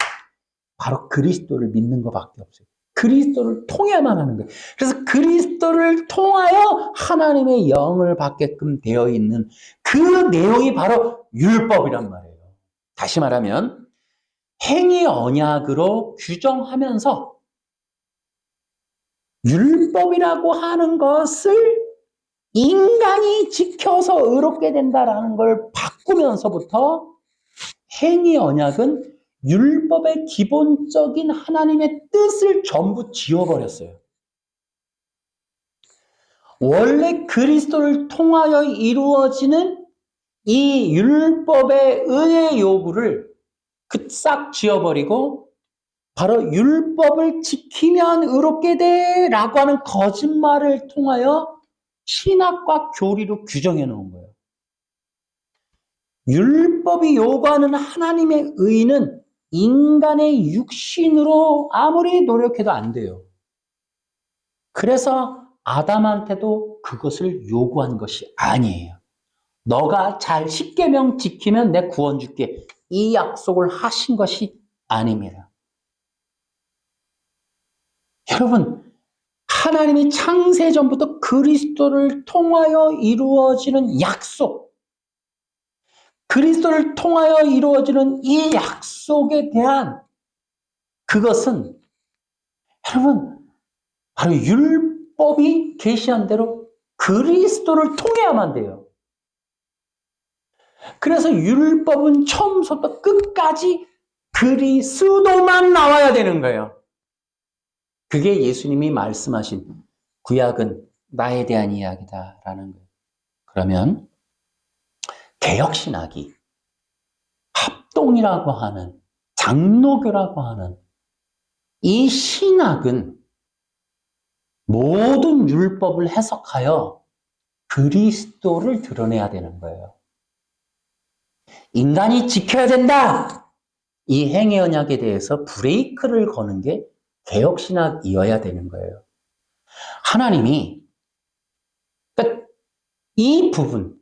바로 그리스도를 믿는 것밖에 없어요. 그리스도를 통해야만 하는 거예요. 그래서 그리스도를 통하여 하나님의 영을 받게끔 되어 있는 그 내용이 바로 율법이란 말이에요. 다시 말하면 행위 언약으로 규정하면서 율법이라고 하는 것을 인간이 지켜서 의롭게 된다라는 걸 바꾸면서부터 행위 언약은 율법의 기본적인 하나님의 뜻을 전부 지워버렸어요. 원래 그리스도를 통하여 이루어지는 이 율법의 의의 요구를 싹 지워버리고 바로 율법을 지키면 의롭게 돼 라고 하는 거짓말을 통하여 신학과 교리로 규정해 놓은 거예요. 율법이 요구하는 하나님의 의는 인간의 육신으로 아무리 노력해도 안 돼요. 그래서 아담한테도 그것을 요구한 것이 아니에요. 너가 잘 십계명 지키면 내 구원 줄게. 이 약속을 하신 것이 아닙니다. 여러분, 하나님이 창세전부터 그리스도를 통하여 이루어지는 약속, 그리스도를 통하여 이루어지는 이 약속에 대한 그것은 여러분 바로 율법이 계시한 대로 그리스도를 통해야만 돼요. 그래서 율법은 처음부터 끝까지 그리스도만 나와야 되는 거예요. 그게 예수님이 말씀하신 구약은 나에 대한 이야기다라는 거예요. 그러면 개역신학이 합동이라고 하는 장로교라고 하는 이 신학은 모든 율법을 해석하여 그리스도를 드러내야 되는 거예요. 인간이 지켜야 된다! 이 행위 언약에 대해서 브레이크를 거는 게 개역신학이어야 되는 거예요. 하나님이 그러니까 이 부분,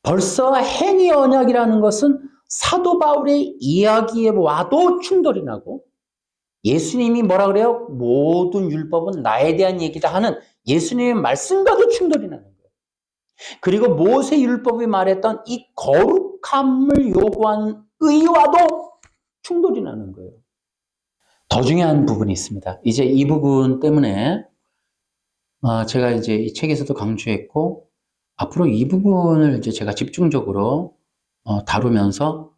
벌써 행위 언약이라는 것은 사도 바울의 이야기에 와도 충돌이 나고 예수님이 뭐라 그래요? 모든 율법은 나에 대한 얘기다 하는 예수님의 말씀과도 충돌이 나는 거예요. 그리고 모세 율법이 말했던 이 거룩함을 요구하는 의와도 충돌이 나는 거예요. 더 중요한 부분이 있습니다. 이제 이 부분 때문에 제가 이제 이 책에서도 강조했고 앞으로 이 부분을 이제 제가 집중적으로 다루면서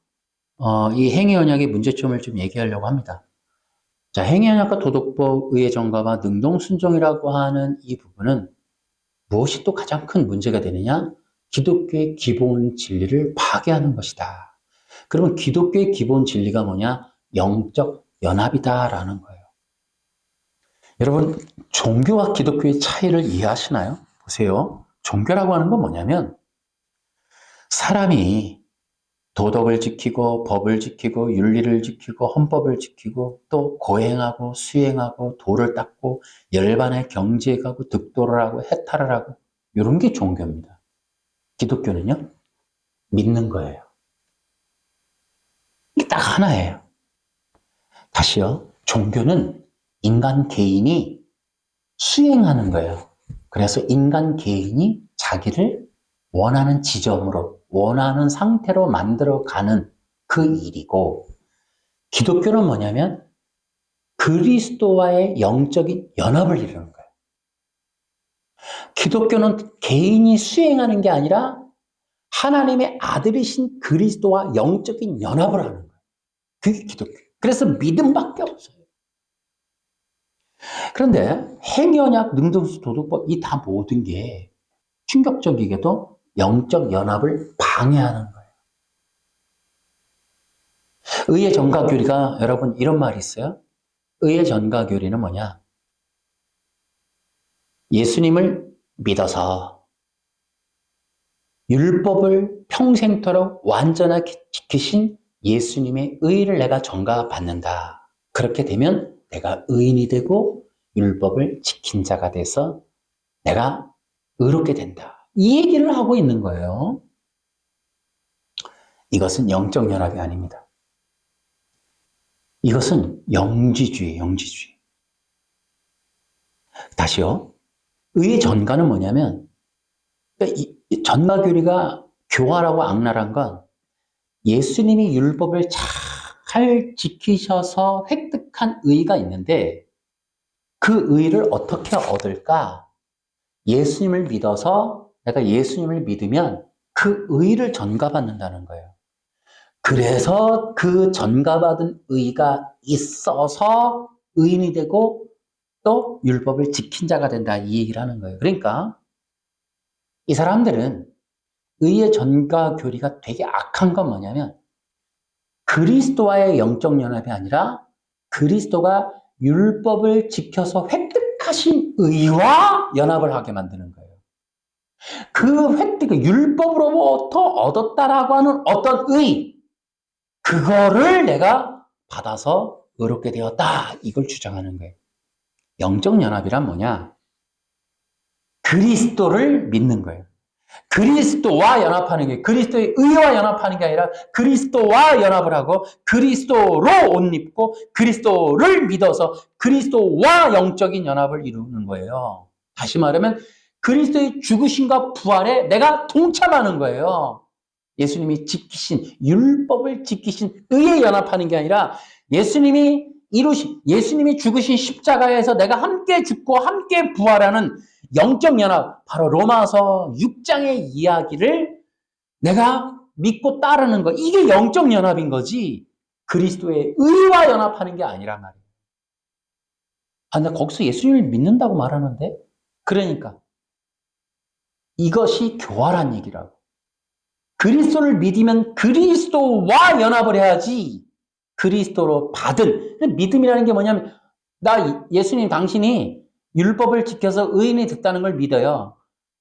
이 행위 언약의 문제점을 좀 얘기하려고 합니다. 자, 행위 언약과 도덕법, 의의 정과와 능동 순종이라고 하는 이 부분은 무엇이 또 가장 큰 문제가 되느냐? 기독교의 기본 진리를 파괴하는 것이다. 그러면 기독교의 기본 진리가 뭐냐? 영적 연합이다라는 거예요. 여러분, 종교와 기독교의 차이를 이해하시나요? 보세요. 종교라고 하는 건 뭐냐면 사람이 도덕을 지키고 법을 지키고 윤리를 지키고 헌법을 지키고 또 고행하고 수행하고 도를 닦고 열반에 경지해가고 득도를 하고 해탈을 하고 이런 게 종교입니다. 기독교는요? 믿는 거예요. 이게 딱 하나예요. 다시요. 종교는 인간 개인이 수행하는 거예요. 그래서 인간 개인이 자기를 원하는 지점으로, 원하는 상태로 만들어가는 그 일이고, 기독교는 뭐냐면 그리스도와의 영적인 연합을 이루는 거예요. 기독교는 개인이 수행하는 게 아니라 하나님의 아들이신 그리스도와 영적인 연합을 하는 거예요. 그게 기독교예요. 그래서 믿음밖에 없어요. 그런데 행위언약, 능동수, 도덕법 이 다 모든 게 충격적이게도 영적 연합을 방해하는 거예요. 의의 전가교리가 여러분 이런 말이 있어요. 의의 전가교리는 뭐냐? 예수님을 믿어서 율법을 평생토록 완전하게 지키신 예수님의 의를 내가 전가받는다. 그렇게 되면 내가 의인이 되고 율법을 지킨 자가 돼서 내가 의롭게 된다. 이 얘기를 하고 있는 거예요. 이것은 영적 연합이 아닙니다. 이것은 영지주의예요, 영지주의. 다시요. 의의 전가는 뭐냐면, 이 전가교리가 교활하고 악랄한 건 예수님이 율법을 잘 지키셔서 획득한 의가 있는데 그 의를 어떻게 얻을까? 예수님을 믿어서 내가 예수님을 믿으면 그 의를 전가받는다는 거예요. 그래서 그 전가받은 의가 있어서 의인이 되고 또 율법을 지킨 자가 된다 이 얘기를 하는 거예요. 그러니까 이 사람들은 의의 전가 교리가 되게 악한 건 뭐냐면 그리스도와의 영적 연합이 아니라 그리스도가 율법을 지켜서 획득하신 의와 연합을 하게 만드는 거예요. 그 획득, 율법으로부터 얻었다라고 하는 어떤 의, 그거를 내가 받아서 의롭게 되었다. 이걸 주장하는 거예요. 영적 연합이란 뭐냐? 그리스도를 믿는 거예요. 그리스도와 연합하는 게 그리스도의 의와 연합하는 게 아니라 그리스도와 연합을 하고 그리스도로 옷 입고 그리스도를 믿어서 그리스도와 영적인 연합을 이루는 거예요. 다시 말하면 그리스도의 죽으심과 부활에 내가 동참하는 거예요. 예수님이 지키신 율법을 지키신 의에 연합하는 게 아니라 예수님이 죽으신 십자가에서 내가 함께 죽고 함께 부활하는 영적 연합, 바로 로마서 6장의 이야기를 내가 믿고 따르는 거. 이게 영적 연합인 거지. 그리스도의 의와 연합하는 게 아니란 말이에요. 나 거기서 예수님을 믿는다고 말하는데? 그러니까 이것이 교활한 얘기라고. 그리스도를 믿으면 그리스도와 연합을 해야지 그리스도로 받은 믿음이라는 게 뭐냐면 나 예수님 당신이 율법을 지켜서 의인이 됐다는 걸 믿어요.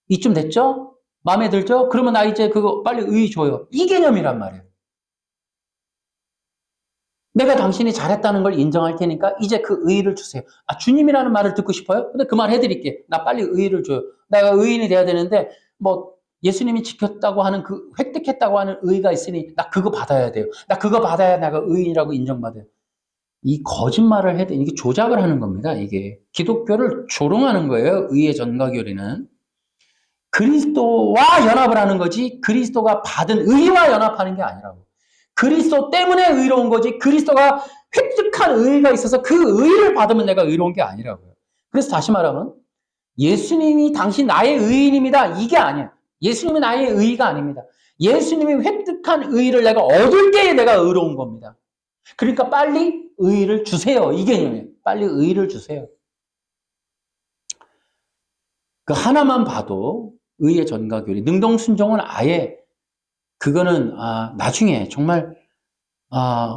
이쯤 됐죠? 마음에 들죠? 그러면 나 이제 그거 빨리 의 줘요. 이 개념이란 말이에요. 내가 당신이 잘했다는 걸 인정할 테니까 이제 그 의의를 주세요. 주님이라는 말을 듣고 싶어요? 근데 그 말 해드릴게. 나 빨리 의의를 줘요. 내가 의인이 돼야 되는데 뭐 예수님이 지켰다고 하는 그 획득했다고 하는 의의가 있으니 나 그거 받아야 돼요. 나 그거 받아야 내가 의인이라고 인정받아요. 이 거짓말을 해도 이게 조작을 하는 겁니다. 이게 기독교를 조롱하는 거예요. 의의 전가교리는 그리스도와 연합을 하는 거지 그리스도가 받은 의와 연합하는 게 아니라고. 그리스도 때문에 의로운 거지 그리스도가 획득한 의가 있어서 그 의를 받으면 내가 의로운 게 아니라고요. 그래서 다시 말하면 예수님이 당신 나의 의인입니다. 이게 아니에요. 예수님이 나의 의가 아닙니다. 예수님이 획득한 의를 내가 얻을 때에 내가 의로운 겁니다. 그러니까 빨리 의를 주세요. 이 개념이에요. 빨리 의를 주세요. 그 하나만 봐도 의의 전가교리, 능동순종은 아예 그거는 나중에 정말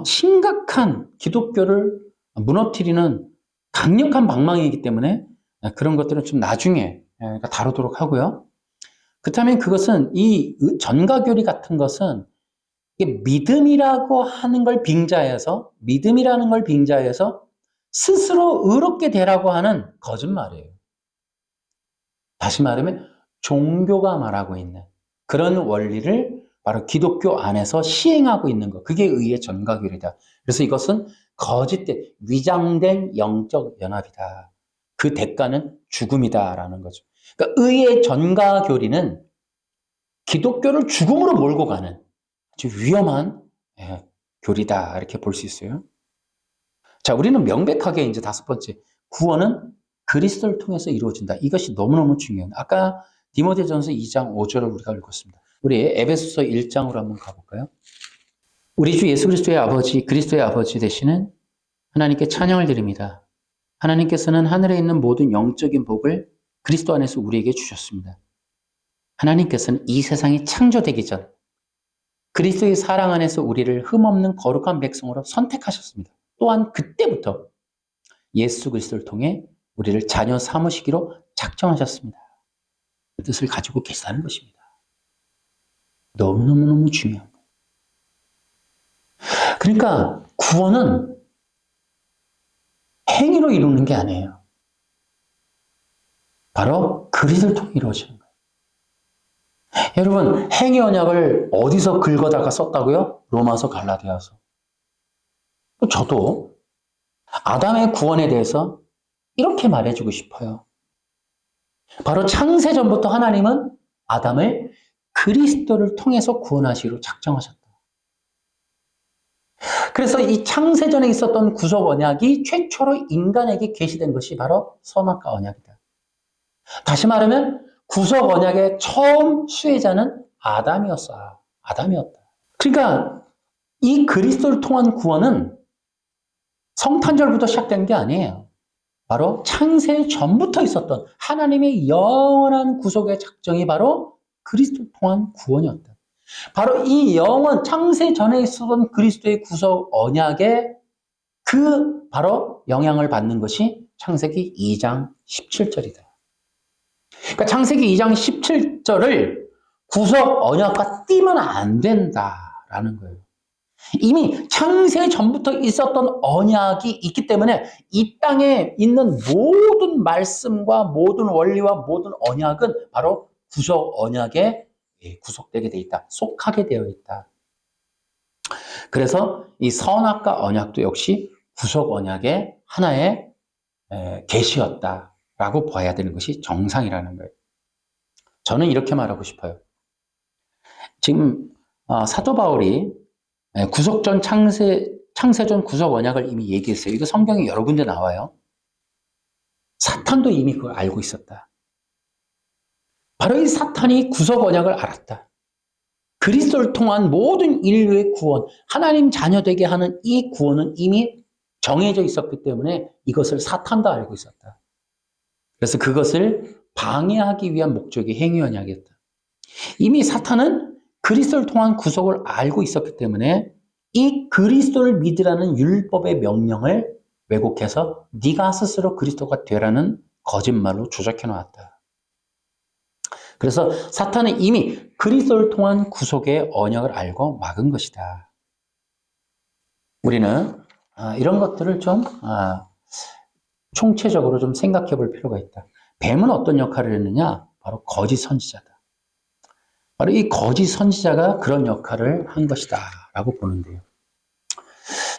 심각한 기독교를 무너뜨리는 강력한 방망이이기 때문에 그런 것들은 좀 나중에 다루도록 하고요. 그렇다면 그것은 이 전가교리 같은 것은 믿음이라고 하는 걸 빙자해서 스스로 의롭게 되라고 하는 거짓말이에요. 다시 말하면 종교가 말하고 있는 그런 원리를 바로 기독교 안에서 시행하고 있는 것. 그게 의의 전가교리다. 그래서 이것은 거짓된 위장된 영적 연합이다. 그 대가는 죽음이다라는 거죠. 그러니까 의의 전가교리는 기독교를 죽음으로 몰고 가는 아주 위험한 교리다 이렇게 볼 수 있어요. 자, 우리는 명백하게 이제 다섯 번째, 구원은 그리스도를 통해서 이루어진다. 이것이 너무너무 중요해요. 아까 디모데전서 2장 5절을 우리가 읽었습니다. 우리 에베소서 1장으로 한번 가볼까요? 우리 주 예수 그리스도의 아버지, 그리스도의 아버지 되시는 하나님께 찬양을 드립니다. 하나님께서는 하늘에 있는 모든 영적인 복을 그리스도 안에서 우리에게 주셨습니다. 하나님께서는 이 세상이 창조되기 전 그리스도의 사랑 안에서 우리를 흠없는 거룩한 백성으로 선택하셨습니다. 또한 그때부터 예수 그리스도를 통해 우리를 자녀 삼으시기로 작정하셨습니다. 그 뜻을 가지고 계시다는 것입니다. 너무너무 중요한 거예요. 그러니까 구원은 행위로 이루는 게 아니에요. 바로 그리스도를 통해 이루어지는 거예요. 여러분, 행위 언약을 어디서 긁어다가 썼다고요? 로마서 갈라디아서. 저도 아담의 구원에 대해서 이렇게 말해주고 싶어요. 바로 창세전부터 하나님은 아담을 그리스도를 통해서 구원하시기로 작정하셨다. 그래서 이 창세전에 있었던 구속 언약이 최초로 인간에게 계시된 것이 바로 선악과 언약이다. 다시 말하면 구속 언약의 처음 수혜자는 아담이었다. 그러니까 이 그리스도를 통한 구원은 성탄절부터 시작된 게 아니에요. 바로 창세 전부터 있었던 하나님의 영원한 구속의 작정이 바로 그리스도를 통한 구원이었다. 바로 이 영원 창세 전에 있었던 그리스도의 구속 언약의 그 바로 영향을 받는 것이 창세기 2장 17절이다. 그러니까 창세기 2장 17절을 구속 언약과 띄면 안 된다라는 거예요. 이미 창세 전부터 있었던 언약이 있기 때문에 이 땅에 있는 모든 말씀과 모든 원리와 모든 언약은 바로 구속 언약에 구속되게 돼 있다. 속하게 되어 있다. 그래서 이 선악과 언약도 역시 구속 언약의 하나의 계시였다라고 봐야 되는 것이 정상이라는 거예요. 저는 이렇게 말하고 싶어요. 지금 사도 바울이 구속전 창세전 구속 언약을 이미 얘기했어요. 이거 성경에 여러 군데 나와요. 사탄도 이미 그걸 알고 있었다. 바로 이 사탄이 구속 언약을 알았다. 그리스도를 통한 모든 인류의 구원, 하나님 자녀 되게 하는 이 구원은 이미 정해져 있었기 때문에 이것을 사탄도 알고 있었다. 그래서 그것을 방해하기 위한 목적이 행위 언약이었다. 이미 사탄은 그리스도를 통한 구속을 알고 있었기 때문에 이 그리스도를 믿으라는 율법의 명령을 왜곡해서 네가 스스로 그리스도가 되라는 거짓말로 조작해 놓았다. 그래서 사탄은 이미 그리스도를 통한 구속의 언약을 알고 막은 것이다. 우리는 이런 것들을 좀 총체적으로 좀 생각해 볼 필요가 있다. 뱀은 어떤 역할을 했느냐? 바로 거짓 선지자다. 바로 이 거짓 선지자가 그런 역할을 한 것이다 라고 보는데요.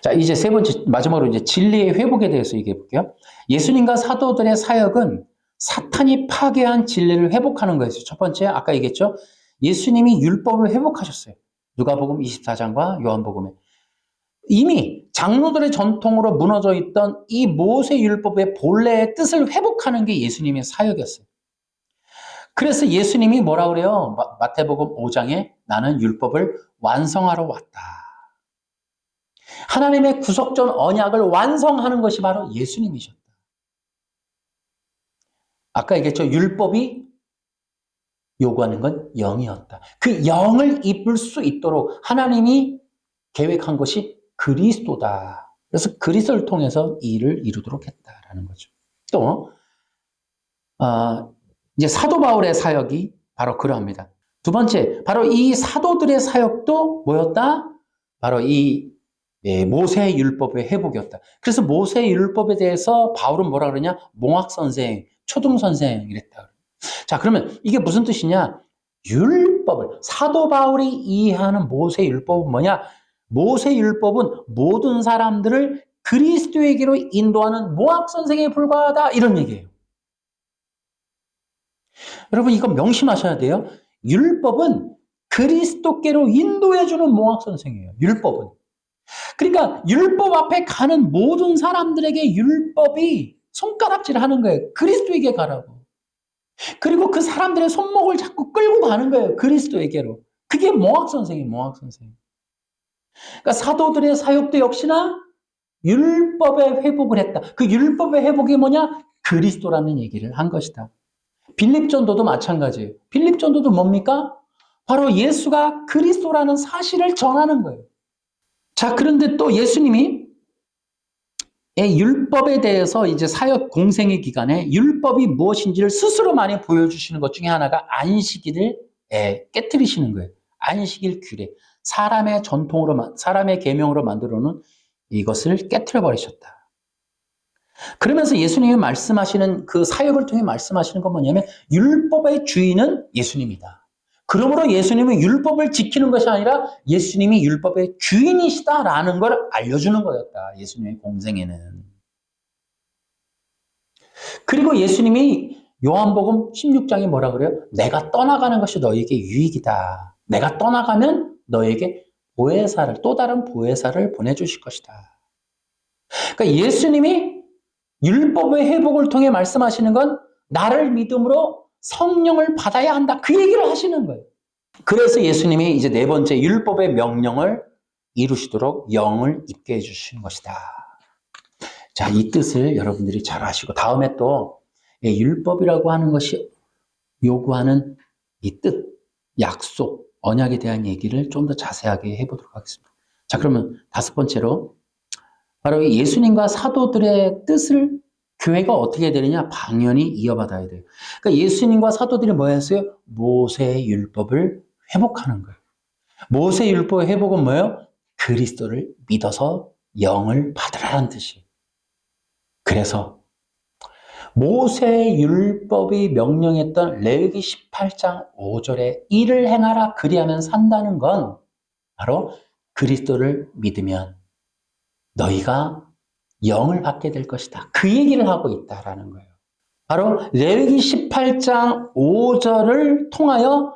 자, 이제 세 번째, 마지막으로 이제 진리의 회복에 대해서 얘기해 볼게요. 예수님과 사도들의 사역은 사탄이 파괴한 진리를 회복하는 거였어요. 첫 번째, 아까 얘기했죠? 예수님이 율법을 회복하셨어요. 누가복음 24장과 요한복음에. 이미 장로들의 전통으로 무너져 있던 이 모세 율법의 본래의 뜻을 회복하는 게 예수님의 사역이었어요. 그래서 예수님이 뭐라 그래요? 마태복음 5장에 나는 율법을 완성하러 왔다. 하나님의 구속전 언약을 완성하는 것이 바로 예수님이셨다. 아까 얘기했죠. 율법이 요구하는 건 영이었다. 그 영을 입을 수 있도록 하나님이 계획한 것이 그리스도다. 그래서 그리스도를 통해서 이 일을 이루도록 했다라는 거죠. 또 이제 사도 바울의 사역이 바로 그러합니다. 두 번째, 바로 이 사도들의 사역도 뭐였다? 바로 이 모세 율법의 회복이었다. 그래서 모세 율법에 대해서 바울은 뭐라 그러냐? 몽학 선생, 초등 선생 이랬다. 자, 그러면 이게 무슨 뜻이냐? 율법을 사도 바울이 이해하는 모세 율법은 뭐냐? 모세 율법은 모든 사람들을 그리스도에게로 인도하는 몽학 선생에 불과하다 이런 얘기예요. 여러분 이거 명심하셔야 돼요. 율법은 그리스도께로 인도해주는 몽학 선생이에요. 율법은. 그러니까 율법 앞에 가는 모든 사람들에게 율법이 손가락질 하는 거예요. 그리스도에게 가라고. 그리고 그 사람들의 손목을 자꾸 끌고 가는 거예요. 그리스도에게로. 그게 모학 선생이에요. 모학 선생. 그러니까 사도들의 사역도 역시나 율법의 회복을 했다. 그 율법의 회복이 뭐냐? 그리스도라는 얘기를 한 것이다. 빌립 전도도 마찬가지예요. 빌립 전도도 뭡니까? 바로 예수가 그리스도라는 사실을 전하는 거예요. 자, 그런데 또 예수님이 율법에 대해서 이제 사역 공생의 기간에 율법이 무엇인지를 스스로 많이 보여주시는 것 중에 하나가 안식일을 깨뜨리시는 거예요. 안식일 규례. 사람의 전통으로, 사람의 계명으로 만들어 놓은 이것을 깨뜨려 버리셨다. 그러면서 예수님이 말씀하시는 그 사역을 통해 말씀하시는 건 뭐냐면 율법의 주인은 예수님이다. 그러므로 예수님은 율법을 지키는 것이 아니라 예수님이 율법의 주인이시다라는 걸 알려주는 거였다. 예수님의 공생에는. 그리고 예수님이 요한복음 16장에 뭐라 그래요? 내가 떠나가는 것이 너에게 유익이다. 내가 떠나가면 너에게 보혜사를, 또 다른 보혜사를 보내주실 것이다. 그러니까 예수님이 율법의 회복을 통해 말씀하시는 건 나를 믿음으로 성령을 받아야 한다. 그 얘기를 하시는 거예요. 그래서 예수님이 이제 네 번째 율법의 명령을 이루시도록 영을 입게 해주시는 것이다. 자, 이 뜻을 여러분들이 잘 아시고 다음에 또 율법이라고 하는 것이 요구하는 이 뜻, 약속, 언약에 대한 얘기를 좀 더 자세하게 해보도록 하겠습니다. 자, 그러면 다섯 번째로 바로 예수님과 사도들의 뜻을 교회가 어떻게 되느냐? 방연히 이어받아야 돼요. 그러니까 예수님과 사도들이 뭐 했어요? 모세의 율법을 회복하는 거예요. 모세의 율법의 회복은 뭐예요? 그리스도를 믿어서 영을 받으라는 뜻이에요. 그래서 모세의 율법이 명령했던 레위기 18장 5절에 이를 행하라 그리하면 산다는 건 바로 그리스도를 믿으면 너희가 영을 받게 될 것이다. 그 얘기를 하고 있다라는 거예요. 바로 레위기 18장 5절을 통하여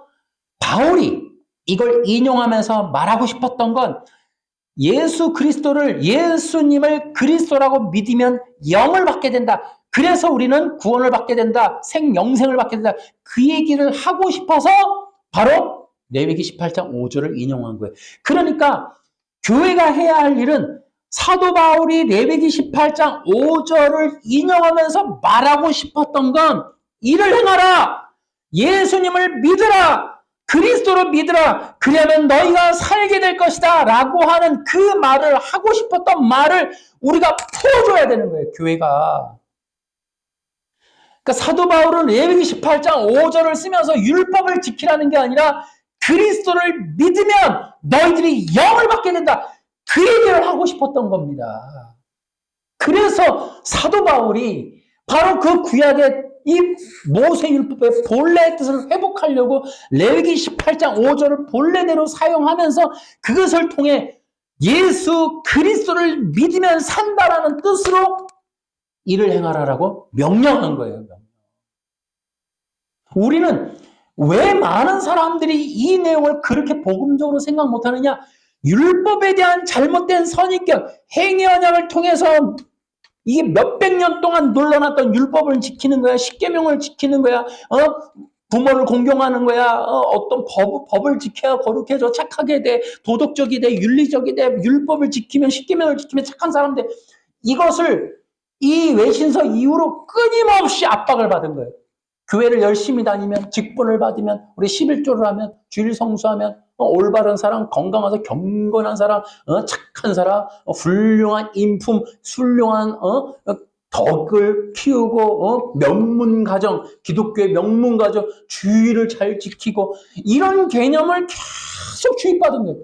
바울이 이걸 인용하면서 말하고 싶었던 건 예수 그리스도를, 예수님을 그리스도라고 믿으면 영을 받게 된다. 그래서 우리는 구원을 받게 된다. 생영생을 받게 된다. 그 얘기를 하고 싶어서 바로 레위기 18장 5절을 인용한 거예요. 그러니까 교회가 해야 할 일은 사도 바울이 레위기 18장 5절을 인용하면서 말하고 싶었던 건 이를 행하라. 예수님을 믿으라. 그리스도를 믿으라. 그러면 너희가 살게 될 것이다. 라고 하는 그 말을 하고 싶었던 말을 우리가 풀어줘야 되는 거예요. 교회가. 그러니까 사도 바울은 레위기 18장 5절을 쓰면서 율법을 지키라는 게 아니라 그리스도를 믿으면 너희들이 영을 받게 된다. 그 얘기를 하고 싶었던 겁니다. 그래서 사도 바울이 바로 그 구약의 이 모세율법의 본래의 뜻을 회복하려고 레위기 18장 5절을 본래대로 사용하면서 그것을 통해 예수 그리스도를 믿으면 산다라는 뜻으로 이를 행하라라고 명령한 거예요. 우리는 왜 많은 사람들이 이 내용을 그렇게 복음적으로 생각 못하느냐? 율법에 대한 잘못된 선입견, 행위 언약을 통해서 이게 몇백 년 동안 눌러놨던 율법을 지키는 거야, 십계명을 지키는 거야, 부모를 공경하는 거야, 어떤 법을 지켜야 거룩해져, 착하게 돼, 도덕적이 돼, 윤리적이 돼, 율법을 지키면, 십계명을 지키면 착한 사람 돼. 이것을 이 외신서 이후로 끊임없이 압박을 받은 거예요. 교회를 열심히 다니면, 직분을 받으면, 우리 11조를 하면, 주일 성수하면, 올바른 사람, 건강하고 경건한 사람, 착한 사람, 훌륭한 인품, 훌륭한 덕을 키우고 명문가정, 기독교의 명문가정, 주의를 잘 지키고 이런 개념을 계속 주입받은 거예요.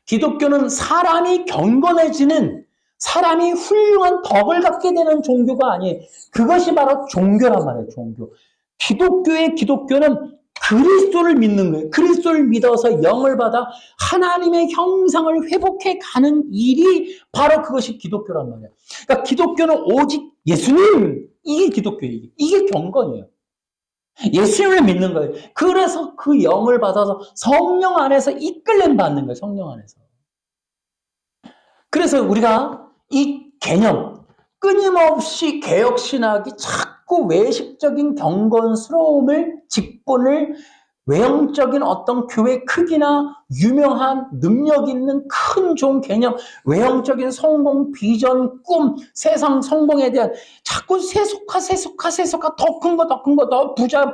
기독교는 사람이 경건해지는, 사람이 훌륭한 덕을 갖게 되는 종교가 아니에요. 그것이 바로 종교란 말이에요. 종교. 기독교는 그리스도를 믿는 거예요. 그리스도를 믿어서 영을 받아 하나님의 형상을 회복해 가는 일이 바로 그것이 기독교란 말이에요. 그러니까 기독교는 오직 예수님, 이게 기독교예요. 이게 경건이에요. 예수님을 믿는 거예요. 그래서 그 영을 받아서 성령 안에서 이끌림 받는 거예요. 성령 안에서. 그래서 우리가 이 개념, 끊임없이 개혁신학이 자꾸 외식적인 경건스러움을, 직분을, 외형적인 어떤 교회 크기나 유명한 능력 있는 큰 좋은 개념, 외형적인 성공, 비전, 꿈, 세상 성공에 대한 자꾸 세속화, 더 큰 거, 더 부자,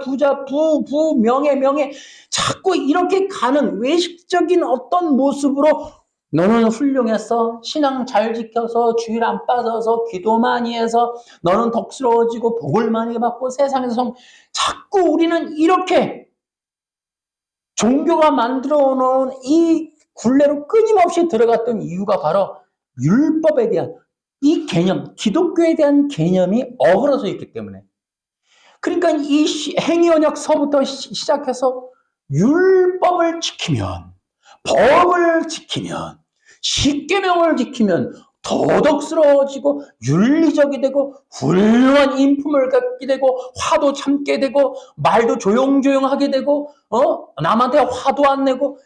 명예, 자꾸 이렇게 가는 외식적인 어떤 모습으로 너는 훌륭했어. 신앙 잘 지켜서 주일 안 빠져서 기도 많이 해서 너는 덕스러워지고 복을 많이 받고 세상에서 자꾸 우리는 이렇게 종교가 만들어 놓은 이 굴레로 끊임없이 들어갔던 이유가 바로 율법에 대한 이 개념, 기독교에 대한 개념이 어그러져 있기 때문에. 그러니까 이 행위언약서부터 시작해서 율법을 지키면, 법을 지키면, 십계명을 지키면 도덕스러워지고 윤리적이 되고 훌륭한 인품을 갖게 되고 화도 참게 되고 말도 조용조용하게 되고 남한테 화도 안 내고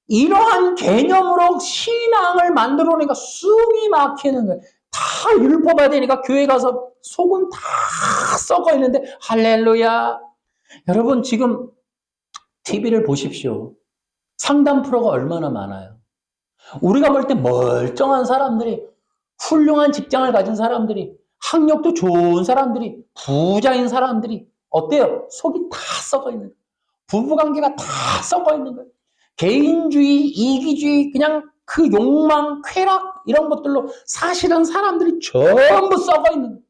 이러한 개념으로 신앙을 만들어내니까 숨이 막히는 거예요. 다 율법화야 되니까 교회 가서 속은 다 썩어 있는데 할렐루야. 여러분 지금 TV를 보십시오. 상담 프로가 얼마나 많아요. 우리가 볼 때 멀쩡한 사람들이, 훌륭한 직장을 가진 사람들이, 학력도 좋은 사람들이, 부자인 사람들이 어때요? 속이 다 썩어 있는 거예요. 부부관계가 다 썩어 있는 거예요. 개인주의, 이기주의, 그냥 그 욕망, 쾌락 이런 것들로 사실은 사람들이 전부 썩어 있는 거예요.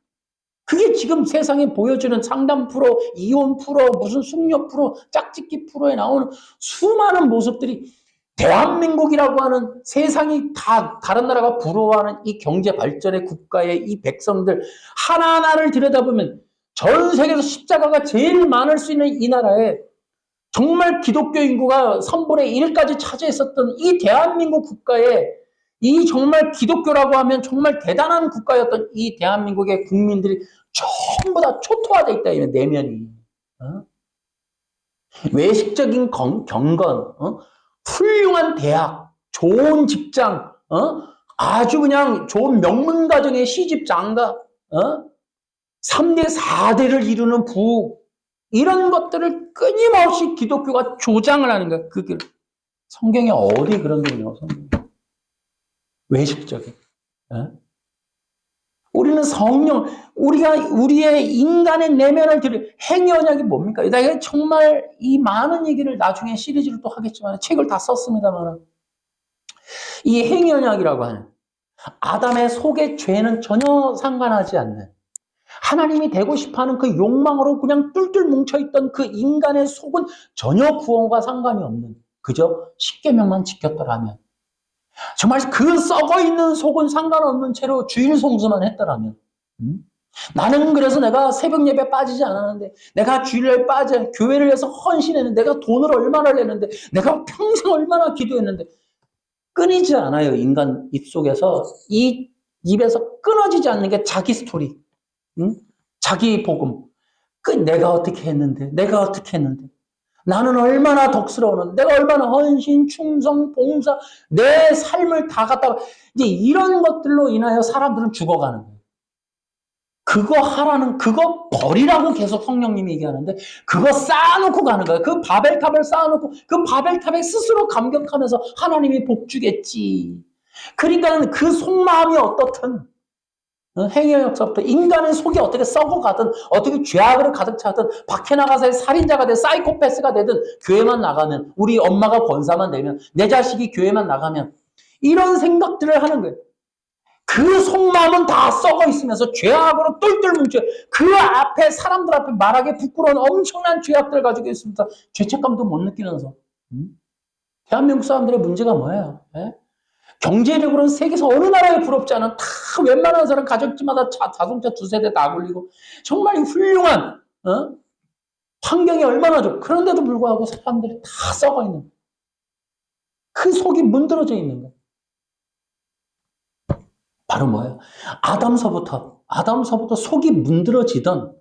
그게 지금 세상에 보여주는 상담 프로, 이혼 프로, 무슨 숙녀 프로, 짝짓기 프로에 나오는 수많은 모습들이 대한민국이라고 하는 세상이 다 다른 나라가 부러워하는 이 경제 발전의 국가의 이 백성들 하나하나를 들여다보면 전 세계에서 십자가가 제일 많을 수 있는 이 나라에 정말 기독교 인구가 3분의 1까지 차지했었던 이 대한민국 국가에 이 정말 기독교라고 하면 정말 대단한 국가였던 이 대한민국의 국민들이 전부 다 초토화되어 있다, 이 내면이. 외식적인 경건, 훌륭한 대학, 좋은 직장, 아주 그냥 좋은 명문 가정의 시집 장가, 3대, 4대를 이루는 부욱, 이런 것들을 끊임없이 기독교가 조장을 하는 거야. 그게 성경에 어디 그런 게 있냐고, 성경에. 외식적인. 우리는 성령, 우리의 인간의 내면을 들을 행위언약이 뭡니까? 내가 정말 이 많은 얘기를 나중에 시리즈로 또 하겠지만 책을 다 썼습니다만 이 행위언약이라고 하는 아담의 속의 죄는 전혀 상관하지 않는 하나님이 되고 싶어하는 그 욕망으로 그냥 뚫뚫 뭉쳐있던 그 인간의 속은 전혀 구원과 상관이 없는 그저 십계명만 지켰더라면 정말 그 썩어있는 속은 상관없는 채로 주일 송수만 했더라면 나는 그래서 내가 새벽 예배 빠지지 않았는데 내가 주일에 빠져 교회를 위해서 헌신했는데 내가 돈을 얼마나 냈는데 내가 평생 얼마나 기도했는데 끊이지 않아요. 인간 입속에서 이 입에서 끊어지지 않는 게 자기 스토리, 자기 복음. 내가 어떻게 했는데 나는 얼마나 덕스러웠는데 내가 얼마나 헌신, 충성, 봉사 내 삶을 다 갖다가 이제 이런 것들로 인하여 사람들은 죽어가는 거예요. 그거 버리라고 계속 성령님이 얘기하는데 그거 쌓아놓고 가는 거예요. 그 바벨탑을 쌓아놓고 그 바벨탑에 스스로 감격하면서 하나님이 복 주겠지. 그러니까 그 속마음이 어떻든 행위역서부터 인간의 속이 어떻게 썩어가든 어떻게 죄악으로 가득 차든 밖에 나가서 살인자가 되든 사이코패스가 되든 교회만 나가면 우리 엄마가 권사만 되면 내 자식이 교회만 나가면 이런 생각들을 하는 거예요. 그 속마음은 다 썩어 있으면서 죄악으로 똘똘 뭉쳐 그 앞에 사람들 앞에 말하기 부끄러운 엄청난 죄악들을 가지고 있습니다. 죄책감도 못 느끼면서 대한민국 사람들의 문제가 뭐예요? 경제력으로는 세계에서 어느 나라에 부럽지 않은 다 웬만한 사람 가정집마다 자동차 2세대 다 굴리고 정말 훌륭한 환경이 얼마나 좋고 그런데도 불구하고 사람들이 다 썩어 있는 거예요. 그 속이 문드러져 있는 거예요. 바로 뭐예요? 아담서부터 속이 문드러지던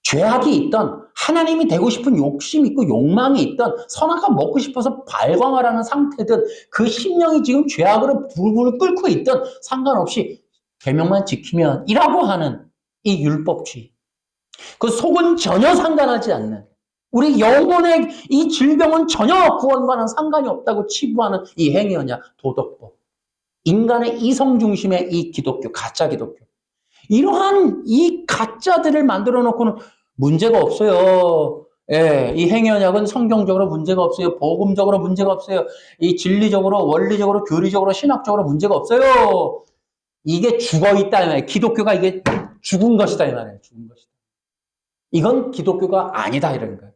죄악이 있던 하나님이 되고 싶은 욕심이 있고 욕망이 있던 선악과 먹고 싶어서 발광하라는 상태든 그 심령이 지금 죄악으로 불불 끓고 있던 상관없이 계명만 지키면 이라고 하는 이 율법주의. 그 속은 전혀 상관하지 않는 우리 영혼의 이 질병은 전혀 구원과는 상관이 없다고 치부하는 이 행위언약 도덕법. 인간의 이성 중심의 이 기독교, 가짜 기독교. 이러한 이 가짜들을 만들어 놓고는 문제가 없어요. 예, 이 행위언약은 성경적으로 문제가 없어요. 복음적으로 문제가 없어요. 이 진리적으로, 원리적으로, 교리적으로, 신학적으로 문제가 없어요. 이게 죽어 있다 이 말이에요. 기독교가 이게 죽은 것이다 이 말이에요. 죽은 것이다. 이건 기독교가 아니다 이런 거예요.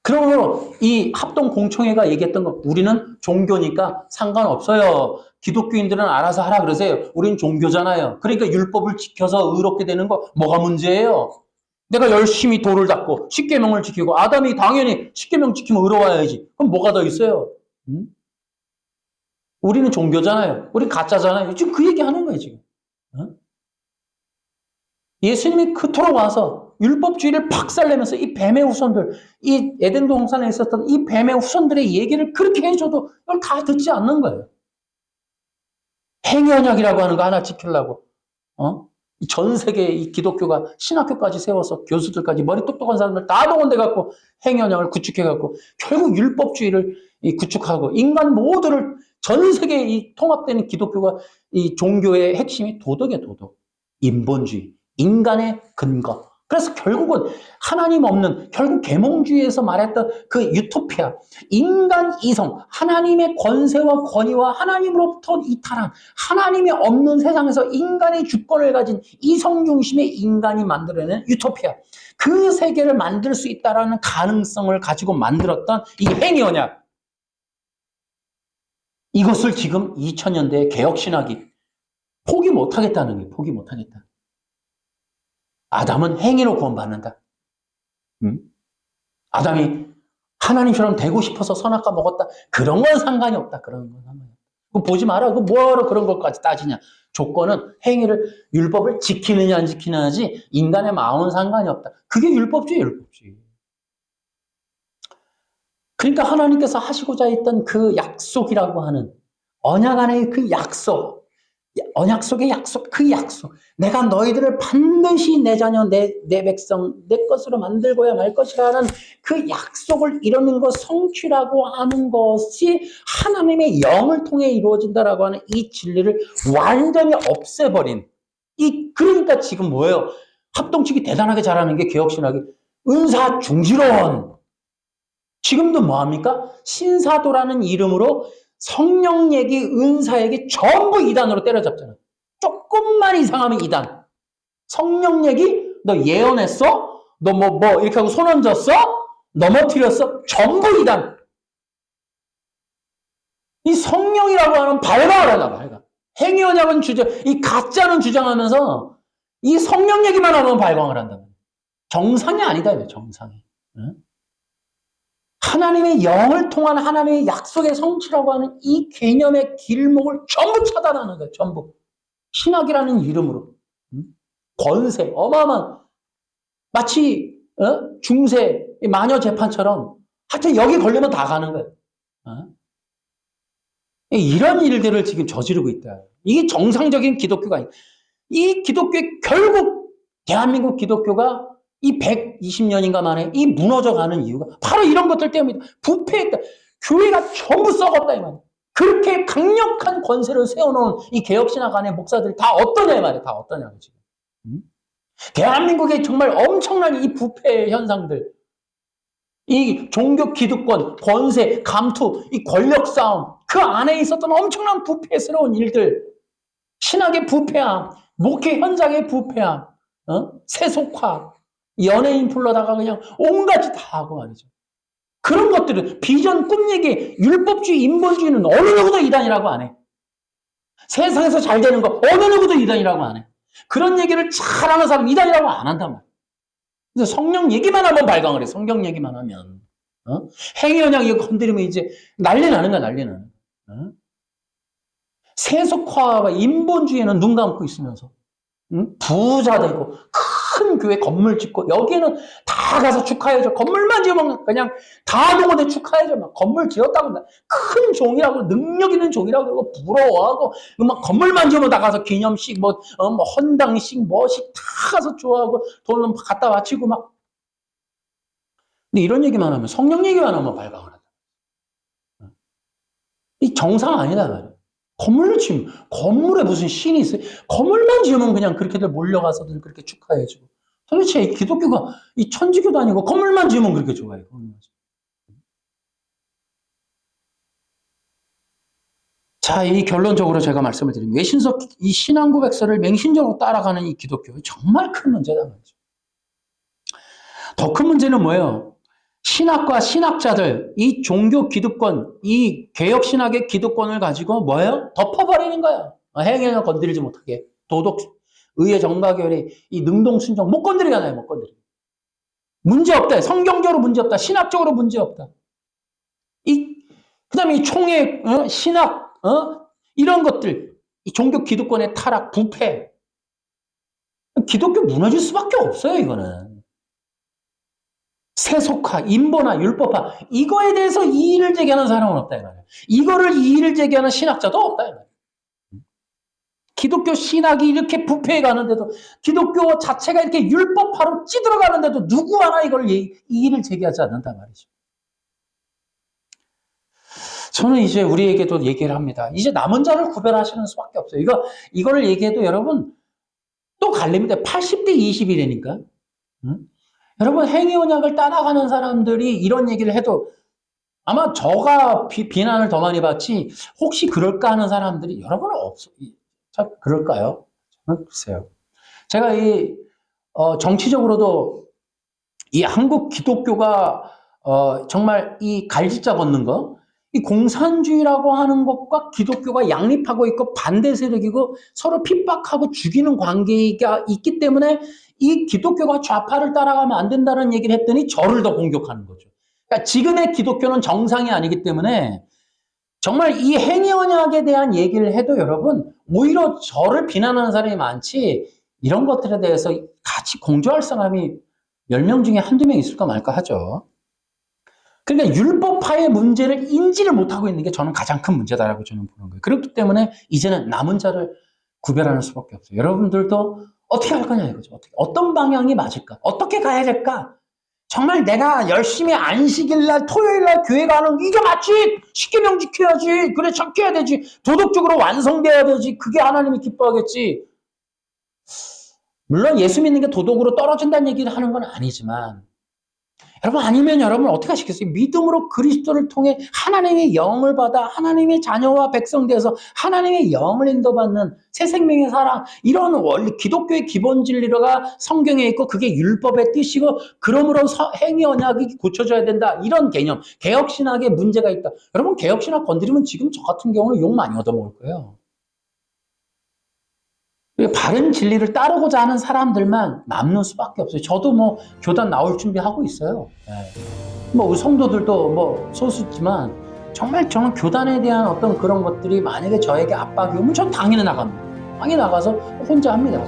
그러므로 이 합동공청회가 얘기했던 거 우리는 종교니까 상관없어요. 기독교인들은 알아서 하라 그러세요. 우린 종교잖아요. 그러니까 율법을 지켜서 의롭게 되는 거 뭐가 문제예요? 내가 열심히 도를 닦고 십계명을 지키고 아담이 당연히 십계명 지키면 의로워야지. 그럼 뭐가 더 있어요? 응? 우리는 종교잖아요. 우리 가짜잖아요. 지금 그 얘기하는 거예요 지금. 응? 예수님이 그토록 와서 율법주의를 박살내면서 이 뱀의 후손들, 이 에덴 동산에 있었던 이 뱀의 후손들의 얘기를 그렇게 해줘도 이걸 다 듣지 않는 거예요. 행위언약이라고 하는 거 하나 지키려고 전 세계에 이 기독교가 신학교까지 세워서 교수들까지 머리 똑똑한 사람들 다 동원돼갖고 행위언약을 구축해갖고 결국 율법주의를 구축하고 인간 모두를 전 세계에 이 통합되는 기독교가 이 종교의 핵심이 도덕이에요, 도덕. 인본주의. 인간의 근거. 그래서 결국은 하나님 없는 결국 계몽주의에서 말했던 그 유토피아, 인간 이성, 하나님의 권세와 권위와 하나님으로부터 이탈한 하나님이 없는 세상에서 인간의 주권을 가진 이성 중심의 인간이 만들어낸 유토피아. 그 세계를 만들 수 있다는 가능성을 가지고 만들었던 이 행위언약. 이것을 지금 2000년대의 개혁신학이 포기 못하겠다는 거예요. 포기 못하겠다. 아담은 행위로 구원받는다. 아담이 하나님처럼 되고 싶어서 선악과 먹었다. 그런 건 상관이 없다. 그런 건 상관이 없다. 그거 보지 마라. 그거 뭐하러 그런 것까지 따지냐. 조건은 행위를, 율법을 지키느냐 안 지키느냐지 인간의 마음은 상관이 없다. 그게 율법주의예요, 율법주의. 그러니까 하나님께서 하시고자 했던 그 약속이라고 하는 언약 안의 그 약속, 언약 속의 약속, 그 약속. 내가 너희들을 반드시 내 자녀, 내 백성, 내 것으로 만들고야 말 것이라는 그 약속을 이루는 것, 성취라고 하는 것이 하나님의 영을 통해 이루어진다라고 하는 이 진리를 완전히 없애버린. 그러니까 지금 뭐예요? 합동측이 대단하게 잘하는 게 개혁신학이 은사 중지론. 지금도 뭐합니까? 신사도라는 이름으로 성령 얘기, 은사 얘기 전부 이단으로 때려잡잖아. 조금만 이상하면 이단. 성령 얘기? 너 예언했어? 너 이렇게 하고 손 얹었어? 넘어뜨렸어? 전부 이단. 이 성령이라고 하는 발광을 하나 발광. 행위언약은 이 가짜는 주장하면서 이 성령 얘기만 하면 발광을 한다. 정상이 아니다, 정상이. 응? 하나님의 영을 통한 하나님의 약속의 성취라고 하는 이 개념의 길목을 전부 차단하는 거예요. 전부. 신학이라는 이름으로. 권세, 어마어마한 마치 중세 마녀 재판처럼 하여튼 여기 걸리면 다 가는 거예요. 이런 일들을 지금 저지르고 있다. 이게 정상적인 기독교가 아니에요. 이 기독교의 결국 대한민국 기독교가 이 120년인가 만에 이 무너져가는 이유가 바로 이런 것들 때문이다. 부패했다. 교회가 전부 썩었다 이 말이야. 그렇게 강력한 권세를 세워놓은 이 개혁신학 안에 목사들이 다 어떠냐 이 말이야. 다 어떠냐고 지금. 대한민국의 정말 엄청난 이 부패 현상들, 이 종교 기득권, 권세, 감투, 이 권력 싸움, 그 안에 있었던 엄청난 부패스러운 일들, 신학의 부패함, 목회 현장의 부패함, 세속화, 연예인 불러다가 그냥 온갖이 다 하고 말이죠. 그런 것들은 비전, 꿈 얘기, 율법주의, 인본주의는 어느 누구도 이단이라고 안 해. 세상에서 잘 되는 거 어느 누구도 이단이라고 안 해. 그런 얘기를 잘하는 사람 이단이라고 안 한단 말이야. 그래서 성령 얘기만 하면 발광을 해. 성경 얘기만 하면. 행위언약 이거 건드리면 이제 난리 나는 거야, 난리 나는 거야. 세속화와 인본주의에는 눈 감고 있으면서 부자 되고 큰 교회 건물 짓고 여기는 다 가서 축하해줘. 건물만 지으면 그냥 다 동원해 축하해줘. 막 건물 지었다고 큰 종이라고 능력 있는 종이라고 그러고 부러워하고 막 건물만 지으면 다 가서 기념식 뭐 헌당식 뭐식 다 가서 좋아하고 돈 갖다 바치고 막. 근데 이런 얘기만 하면 성령 얘기만 하면 발광을 하다. 이 정상 아니다 말이야. 건물을 지으면 건물에 무슨 신이 있어요? 건물만 지으면 그냥 그렇게들 몰려가서들 그렇게 축하해주고. 도대체 이 기독교가 이 천주교도 아니고 건물만 지으면 그렇게 좋아해요. 자, 이 결론적으로 제가 말씀을 드리면 외신서 이 신앙 고백서를 맹신적으로 따라가는 이 기독교 정말 큰 문제다 말이죠. 더 큰 문제는 뭐예요? 신학과 신학자들, 이 종교 기득권, 이 개혁 신학의 기득권을 가지고 뭐예요? 덮어버리는 거예요. 행위는 건드리지 못하게. 도덕, 의회 정가결의 이 능동순종 못 건드리게 하나요? 못 건드리게. 문제 없다. 성경적으로 문제 없다. 신학적으로 문제 없다. 그 다음에 이 총회, 신학, 이런 것들, 이 종교 기득권의 타락, 부패. 기독교 무너질 수밖에 없어요, 이거는. 세속화, 인본화, 율법화, 이거에 대해서 이의를 제기하는 사람은 없다, 이 말이에요. 이거를 이의를 제기하는 신학자도 없다, 이 말이에요. 기독교 신학이 이렇게 부패해 가는데도, 기독교 자체가 이렇게 율법화로 찌들어 가는데도 누구 하나 이걸 이의를 제기하지 않는단 말이죠. 저는 이제 우리에게도 얘기를 합니다. 이제 남은 자를 구별하시는 수밖에 없어요. 이거를 얘기해도 여러분 또 갈립니다. 80대 20이라니까. 여러분 행위 언약을 따라가는 사람들이 이런 얘기를 해도 아마 저가 비난을 더 많이 받지 혹시 그럴까 하는 사람들이 여러분은 없어요. 참 그럴까요? 저는 글쎄요. 제가 정치적으로도 이 한국 기독교가 정말 이 갈짓자 걷는 거, 이 공산주의라고 하는 것과 기독교가 양립하고 있고 반대 세력이고 서로 핍박하고 죽이는 관계가 있기 때문에 이 기독교가 좌파를 따라가면 안 된다는 얘기를 했더니 저를 더 공격하는 거죠. 그러니까 지금의 기독교는 정상이 아니기 때문에 정말 이 행위 언약에 대한 얘기를 해도 여러분 오히려 저를 비난하는 사람이 많지 이런 것들에 대해서 같이 공조할 사람이 10명 중에 한두 명 있을까 말까 하죠. 그러니까 율법화의 문제를 인지를 못하고 있는 게 저는 가장 큰 문제다라고 저는 보는 거예요. 그렇기 때문에 이제는 남은 자를 구별하는 수밖에 없어요. 여러분들도 어떻게 할 거냐 이거죠. 어떤 방향이 맞을까? 어떻게 가야 될까? 정말 내가 열심히 안식일날 토요일날 교회 가는 이게 맞지? 십계명 지켜야지. 그래 착해야 되지. 도덕적으로 완성돼야 되지. 그게 하나님이 기뻐하겠지. 물론 예수 믿는 게 도덕으로 떨어진다는 얘기를 하는 건 아니지만 여러분 아니면 여러분 어떻게 하시겠어요? 믿음으로 그리스도를 통해 하나님의 영을 받아 하나님의 자녀와 백성 되어서 하나님의 영을 인도받는 새 생명의 사랑 이런 원리 기독교의 기본 진리가 성경에 있고 그게 율법의 뜻이고 그러므로 행위 언약이 고쳐져야 된다 이런 개념 개혁신학에 문제가 있다. 여러분 개혁신학 건드리면 지금 저 같은 경우는 욕 많이 얻어먹을 거예요. 바른 진리를 따르고자 하는 사람들만 남는 수밖에 없어요. 저도 뭐 교단 나올 준비하고 있어요. 뭐 우리 성도들도 뭐 소수지만 정말 저는 교단에 대한 어떤 그런 것들이 만약에 저에게 압박이 오면 전 당연히 나갑니다. 당연히 나가서 혼자 합니다.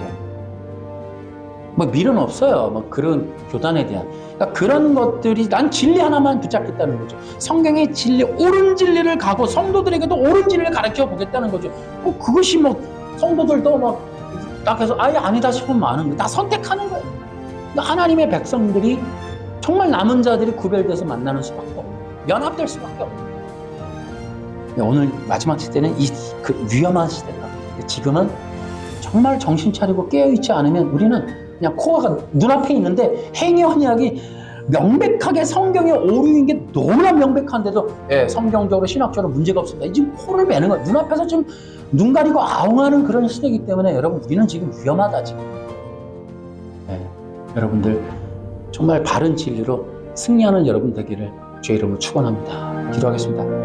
뭐 밀은 없어요. 뭐 그런 교단에 대한. 그러니까 그런 것들이 난 진리 하나만 붙잡겠다는 거죠. 성경의 진리, 옳은 진리를 가고 성도들에게도 옳은 진리를 가르쳐 보겠다는 거죠. 뭐 그것이 뭐 성도들도 막 딱 해서 아예 아니다 싶으면 많은 거예요. 다 선택하는 거예요. 그러니까 하나님의 백성들이 정말 남은 자들이 구별돼서 만나는 수밖에 없고 연합될 수밖에 없고 오늘 마지막 시대는 그 위험한 시대다. 지금은 정말 정신 차리고 깨어있지 않으면 우리는 그냥 코어가 눈앞에 있는데 행위 언약이 명백하게 성경에 오류인 게 너무나 명백한데도 성경적으로 신학적으로 문제가 없습니다. 지금 코를 매는 거예요. 눈앞에서 지금 눈 가리고 아웅하는 그런 시대이기 때문에 여러분 우리는 지금 위험하다 지금. 여러분들 정말 바른 진리로 승리하는 여러분 되기를 주의 이름으로 축원합니다. 기도하겠습니다.